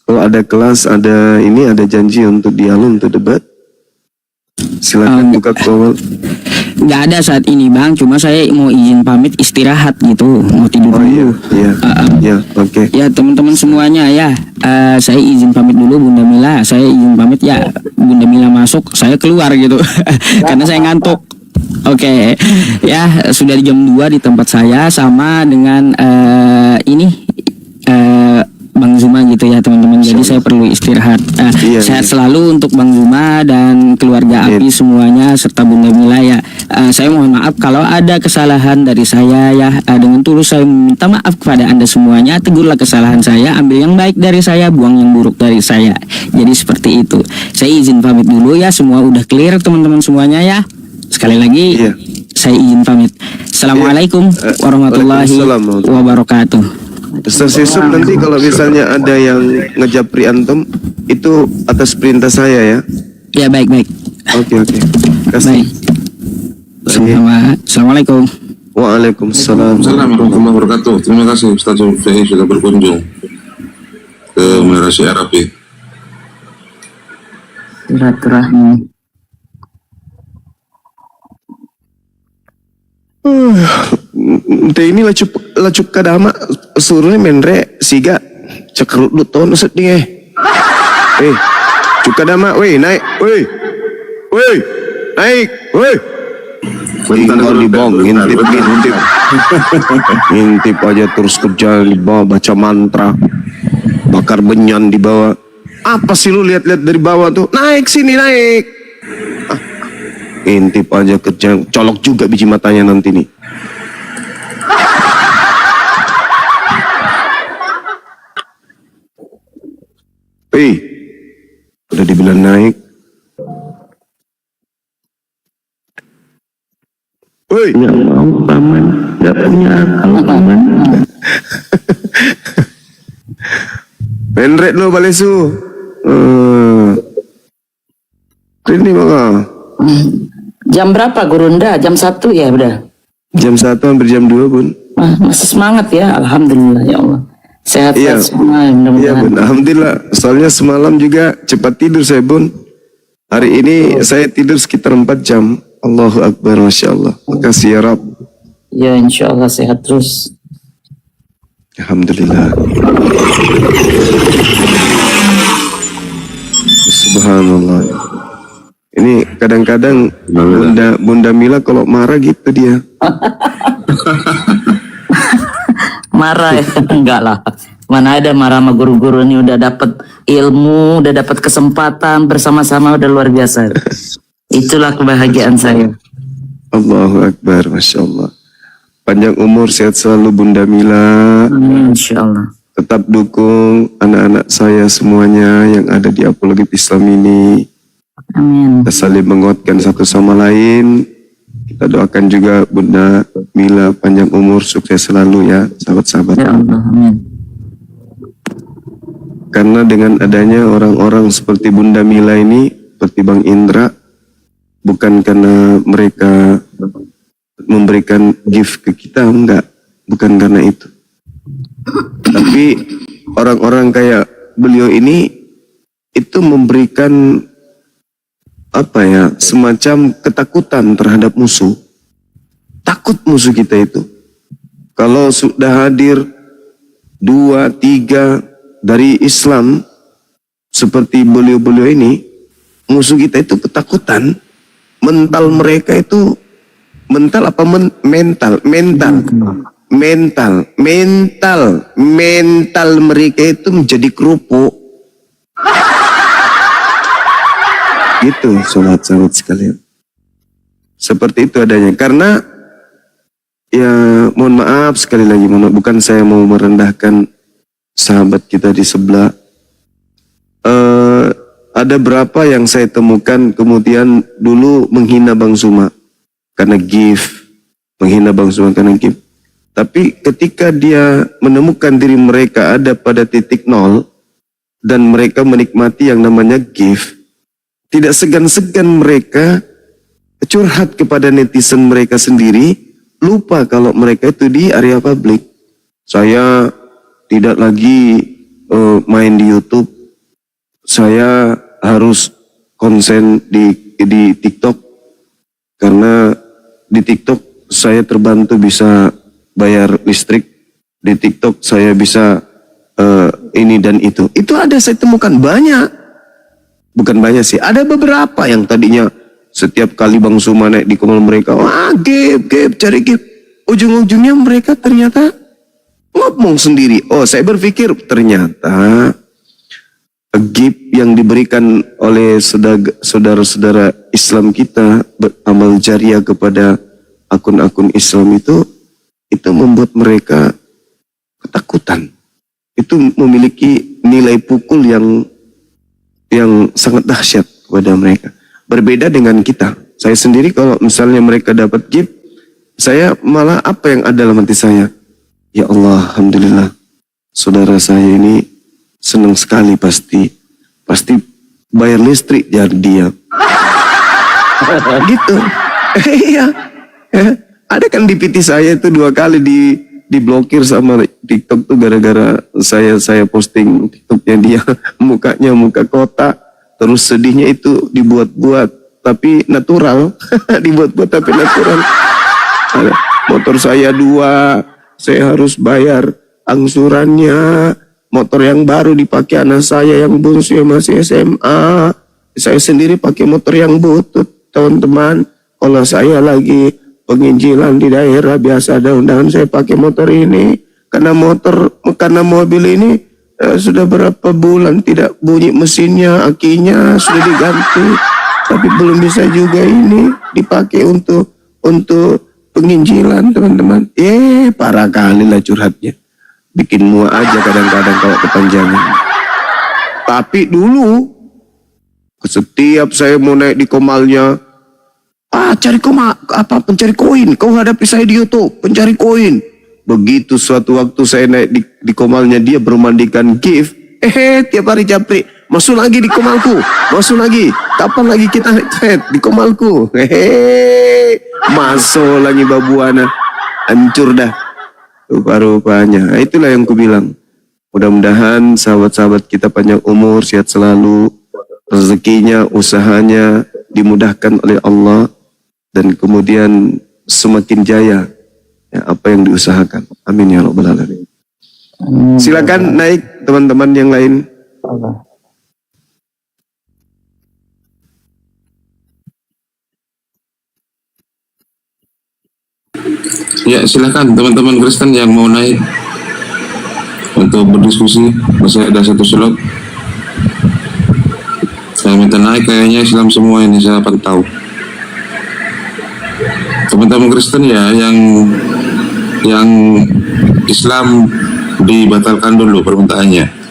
Kalau ada kelas, ada janji untuk dialog, untuk debat. Silakan buka call. Nggak ada saat ini Bang, cuma saya mau izin pamit istirahat gitu, mau tidur dulu. Iya, oke. Ya teman-teman semuanya ya, saya izin pamit dulu Bunda Mila, saya izin pamit ya. Bunda Mila masuk, saya keluar gitu, karena saya ngantuk. Oke, ya sudah di jam 2 di tempat saya sama dengan Bang Zuma gitu ya teman-teman. Jadi saya perlu istirahat. Sehat selalu untuk Bang Zuma dan keluarga API semuanya serta Bunda Mila ya. Saya mohon maaf kalau ada kesalahan dari saya ya. Dengan tulus saya minta maaf kepada Anda semuanya. Tegurlah kesalahan saya, ambil yang baik dari saya, buang yang buruk dari saya. Jadi seperti itu. Saya izin pamit dulu ya. Semua udah clear teman-teman semuanya ya. Sekali lagi saya izin pamit. Assalamualaikum warahmatullahi wabarakatuh. Ustaz Yusuf, nanti kalau misalnya ada yang ngejapri antum, itu atas perintah saya ya. Ya baik. Oke. Kasih. Assalamualaikum. Waalaikumsalam. Assalamualaikum warahmatullahi wabarakatuh. Terima kasih Ustaz Zulfi sudah berkunjung ke Menara Syiar API. Silaturahmi. Ente ini lacup kadama suruhnya menre siga cekerut lu ton uset nih cuk kadama naik naik tinggal di bawah ngintip aja terus kerja di bawah baca mantra bakar benyan di bawah. Apa sih lu lihat-lihat dari bawah tuh? Naik sini naik. Intip aja kerja, colok juga biji matanya nanti nih. Udah dibilang naik. Nggak mau paman, nggak punya akal paman. Penret lo balesu. Ini maka. Jam berapa Gurunda? Jam 1 ya udah? Jam 1 hampir jam 2 Bun. Masih semangat ya, alhamdulillah ya Allah. Sehat Iya. semua Iya mudah-mudahan. Bun, alhamdulillah. Soalnya semalam juga cepat tidur saya Bun. Hari ini saya tidur sekitar 4 jam. Allahu Akbar, Masya Allah. Makasih ya Rab. Ya insya Allah sehat terus. Alhamdulillah. Subhanallah. Ini kadang-kadang Bunda Mila kalau marah gitu dia. Marah ya? Enggak lah. Mana ada marah sama guru-guru ini, udah dapat ilmu, udah dapat kesempatan bersama-sama, udah luar biasa. Itulah kebahagiaan saya. Allahu Akbar, Masya Allah. Panjang umur, sehat selalu Bunda Mila. Insya Allah. Tetap dukung anak-anak saya semuanya yang ada di Apologet Islam ini. Amin. Kita saling menguatkan satu sama lain. Kita doakan juga Bunda Mila panjang umur, sukses selalu ya sahabat-sahabat. Ya Allah, amin. Karena dengan adanya orang-orang seperti Bunda Mila ini, seperti Bang Indra, bukan karena mereka memberikan gift ke kita, enggak. Bukan karena itu. Tapi orang-orang kayak beliau ini, itu memberikan apa ya, semacam ketakutan terhadap musuh. Takut musuh kita itu. Kalau sudah hadir 2, 3 dari Islam seperti beliau-beliau ini, musuh kita itu ketakutan. Mental mereka itu, mental apa mental mereka itu menjadi kerupuk. Gitu sahabat-sahabat sekalian. Seperti itu adanya. Karena ya mohon maaf sekali lagi, bukan saya mau merendahkan sahabat kita di sebelah. Ada berapa yang saya temukan kemudian dulu menghina Bang Zuma karena gift, menghina Bang Zuma karena gift. Tapi ketika dia menemukan diri mereka ada pada titik nol dan mereka menikmati yang namanya gift, tidak segan-segan mereka curhat kepada netizen mereka sendiri, lupa kalau mereka itu di area publik. Saya tidak lagi main di YouTube, saya harus konsen di TikTok, karena di TikTok saya terbantu bisa bayar listrik, di TikTok saya bisa ini dan itu. Itu ada saya temukan banyak. Bukan banyak sih, ada beberapa yang tadinya setiap kali Bang Zuma naik di komal mereka, wah gap, cari gap. Ujung-ujungnya mereka ternyata ngomong sendiri. Oh, saya berpikir ternyata gap yang diberikan oleh saudara-saudara Islam kita, beramal jariah kepada akun-akun Islam itu membuat mereka ketakutan. Itu memiliki nilai pukul yang sangat dahsyat kepada mereka. Berbeda dengan kita. Saya sendiri kalau misalnya mereka dapat gift, saya malah apa yang ada dalam hati saya? Ya Allah, alhamdulillah. Saudara saya ini senang sekali pasti bayar listrik jadi dia. Gitu. Iya. Ada kan di PT saya itu 2 kali diblokir sama TikTok tuh gara-gara saya posting TikToknya dia, mukanya muka kotak, terus sedihnya itu dibuat-buat tapi natural. Dibuat-buat tapi natural. Motor saya 2, saya harus bayar angsurannya. Motor yang baru dipakai anak saya yang bungsu yang masih SMA. Saya sendiri pakai motor yang butut, teman-teman. Kalau saya lagi penginjilan di daerah biasa daun-daun saya pakai motor ini, karena mobil ini sudah berapa bulan tidak bunyi mesinnya, akinya sudah diganti, tapi belum bisa juga ini dipakai untuk penginjilan, teman-teman. Parah kali lah curhatnya, bikin muak aja kadang-kadang kalau kepanjangan. Tapi dulu setiap saya mau naik di komalnya, pencari koin, kau hadapi saya di YouTube, pencari koin. Begitu suatu waktu saya naik di komalnya dia bermandikan gift, tiap hari japri, masuk lagi di komalku, masuk lagi, kapan lagi kita naik di komalku, masuk lagi babuana, hancur dah rupa-rupanya. Itulah yang ku bilang, Mudah-mudahan sahabat-sahabat kita panjang umur, sehat selalu, rezekinya, usahanya dimudahkan oleh Allah, dan kemudian semakin jaya ya, apa yang diusahakan. Amin ya rabbal alamin. Silakan naik teman-teman yang lain. Ya, silakan teman-teman Kristen yang mau naik untuk berdiskusi. Masih ada satu slot. Saya minta naik, kayaknya Islam semua ini saya pantau. Teman-teman Kristen ya, yang Islam dibatalkan dulu permintaannya.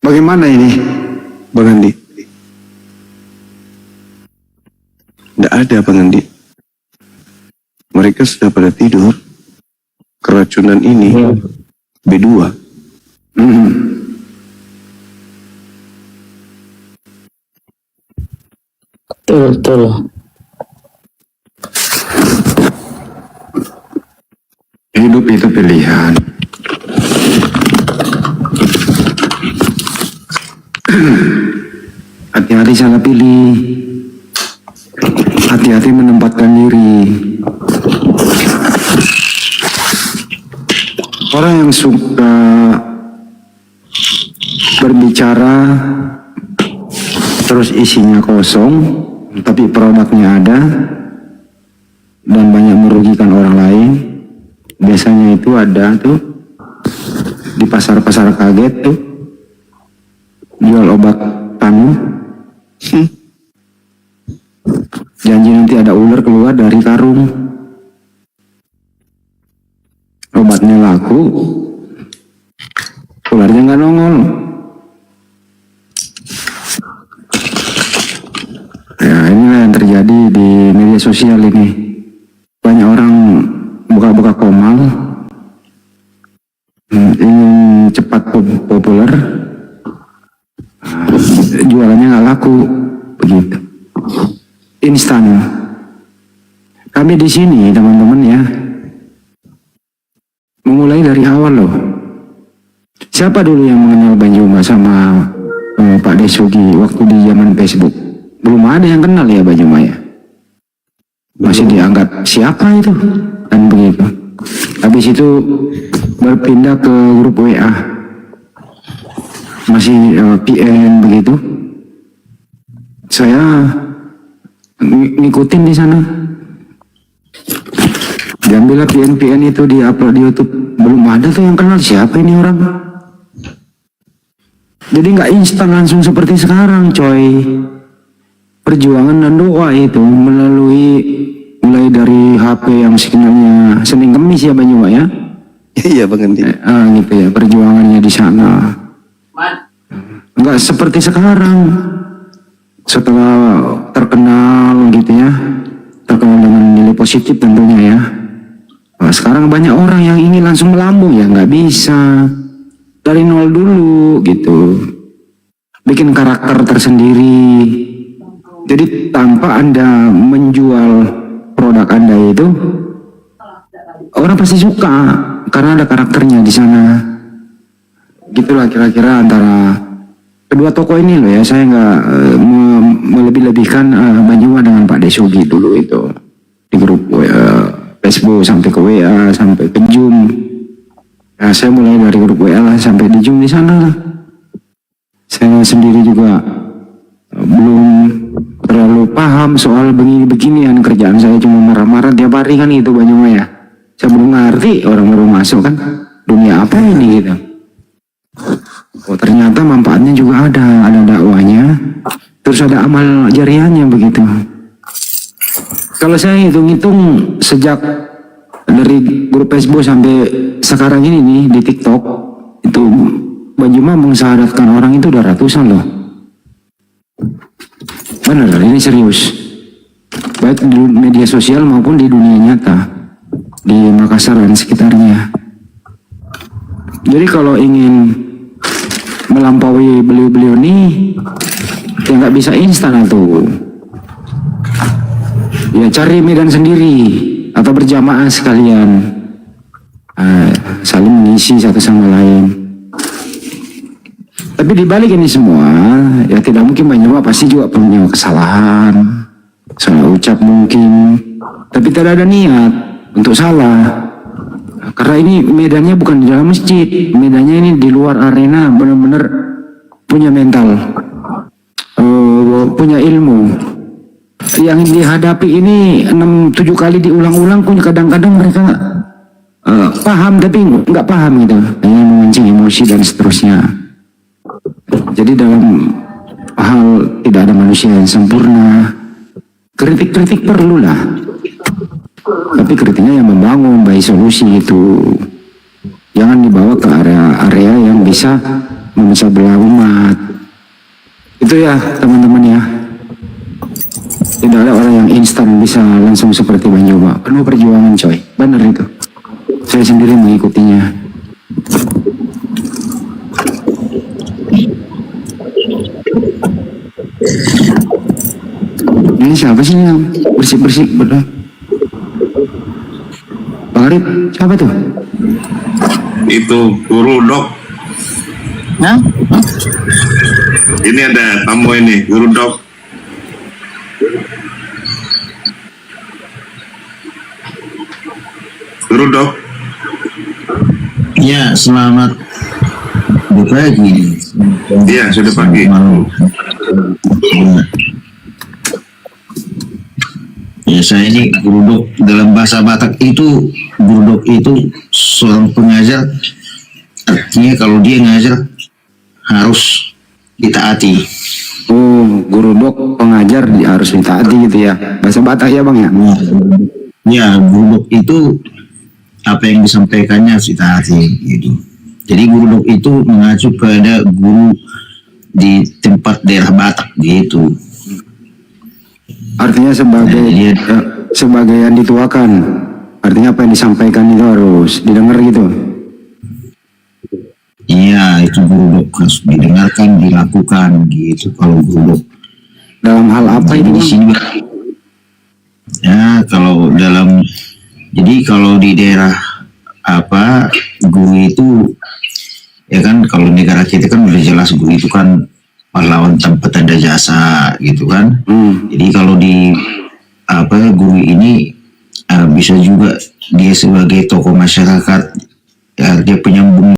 Bagaimana ini, Bang Andi? Tidak ada Bang Andi. Mereka sudah pada tidur. Keracunan ini B2. Betul. hidup itu pilihan. Hati-hati salah pilih, hati-hati menempatkan diri. Orang yang suka berbicara terus isinya kosong tapi produknya ada dan banyak merugikan orang lain, biasanya itu ada tuh di pasar-pasar kaget tuh jual obat tanam, janji nanti ada ular keluar dari karung, obatnya laku, ularnya nggak nongol. Ya, inilah yang terjadi di media sosial ini. Banyak orang buka-buka komal, ingin cepat populer, jualannya nggak laku, begitu. Instan. Kami di sini teman-teman ya, memulai dari awal loh. Siapa dulu yang mengenal Banjuma sama Pak Desugi waktu di zaman Facebook? Belum ada yang kenal ya Banjuma ya. Masih dianggap siapa itu dan begitu. Habis itu berpindah ke grup WA, masih PN begitu. Saya ngikutin di sana. Diambillah PN itu, diupload di YouTube. Belum ada tuh yang kenal siapa ini orang. Jadi nggak instan langsung seperti sekarang, coy. Perjuangan dan doa itu mulai dari HP yang sinyalnya Senin Kemis ya Banjuma ya. Iya Bang Andi. Gitu ya, perjuangannya di sana. Nggak seperti sekarang. Setelah terkenal gitu ya, terkenal dengan nilai positif tentunya ya. Nah, sekarang banyak orang yang ingin langsung melambung ya, nggak bisa. Dari nol dulu gitu. Bikin karakter tersendiri. Jadi tanpa Anda menjual produk Anda itu, orang pasti suka karena ada karakternya di sana. Gitulah kira-kira antara kedua tokoh ini loh ya. Saya nggak melebih-lebihkan Banjuma dengan Pak Desugi dulu itu di grup Facebook sampai ke WA sampai ke Zoom. Nah, saya mulai dari grup WA lah sampai di Zoom di sana lah. Saya sendiri juga belum terlalu paham soal begini-beginian, kerjaan saya cuma marah-marah tiap hari kan itu Banjuma ya. Saya belum ngerti, orang baru masuk kan dunia apa ini gitu. Oh ternyata manfaatnya juga ada dakwahnya, terus ada amal jariahnya begitu. Kalau saya hitung-hitung sejak dari grup Facebook sampai sekarang ini nih di TikTok itu Banjuma mensyahadatkan orang itu udah ratusan loh. Benar, ini serius. Baik di media sosial maupun di dunia nyata, di Makassar dan sekitarnya. Jadi kalau ingin melampaui beliau-beliau nih, ya nggak bisa instan tuh. Ya cari medan sendiri atau berjamaah sekalian, saling mengisi satu sama lain. Tapi dibalik ini semua, ya tidak mungkin Bang Juma pasti juga punya kesalahan, salah ucap mungkin, tapi tidak ada niat untuk salah. Karena ini medannya bukan di dalam masjid, medannya ini di luar arena, benar-benar punya mental, punya ilmu. Yang dihadapi ini 6-7 kali diulang-ulang pun kadang-kadang mereka paham tapi nggak paham gitu, hanya memancing emosi dan seterusnya. Jadi dalam hal tidak ada manusia yang sempurna, kritik-kritik perlulah. Tapi kritiknya yang membangun, baik solusi itu. Jangan dibawa ke area-area yang bisa memecah belah umat. Itu ya teman-teman ya. Tidak ada orang yang instan bisa langsung seperti Bang Juma. Penuh perjuangan coy. Benar itu. Saya sendiri mengikutinya. Ini siapa sih yang bersih-bersih betul? Bang Arif, siapa tuh? Itu Guru Dok. Hah? Ini ada tamu ini, Guru Dok. Guru Dok. Ya, selamat pagi. Iya, sudah pagi. Ya, saya ini Guru Dok. Dalam bahasa Batak itu, Guru Dok itu seorang pengajar. Artinya kalau dia ngajar harus ditaati. Oh, Guru Dok pengajar harus ditaati gitu ya. Bahasa Batak ya Bang ya? Ya, Guru Dok itu apa yang disampaikannya harus ditaati gitu. Jadi Guru Dok itu mengacu pada guru di tempat daerah Batak gitu. Artinya sebagai yang dituakan. Artinya apa yang disampaikan itu harus didengar gitu. Iya, itu Guru Dok harus didengarkan, dilakukan gitu kalau Guru Dok. Dalam hal apa itu? Di sini, ya kalau dalam, jadi kalau di daerah apa guru itu ya kan, kalau negara kita kan udah jelas guru itu kan pahlawan tanpa tanda jasa gitu kan. Jadi kalau di apa guru ini bisa juga dia sebagai tokoh masyarakat, ya, dia penyambung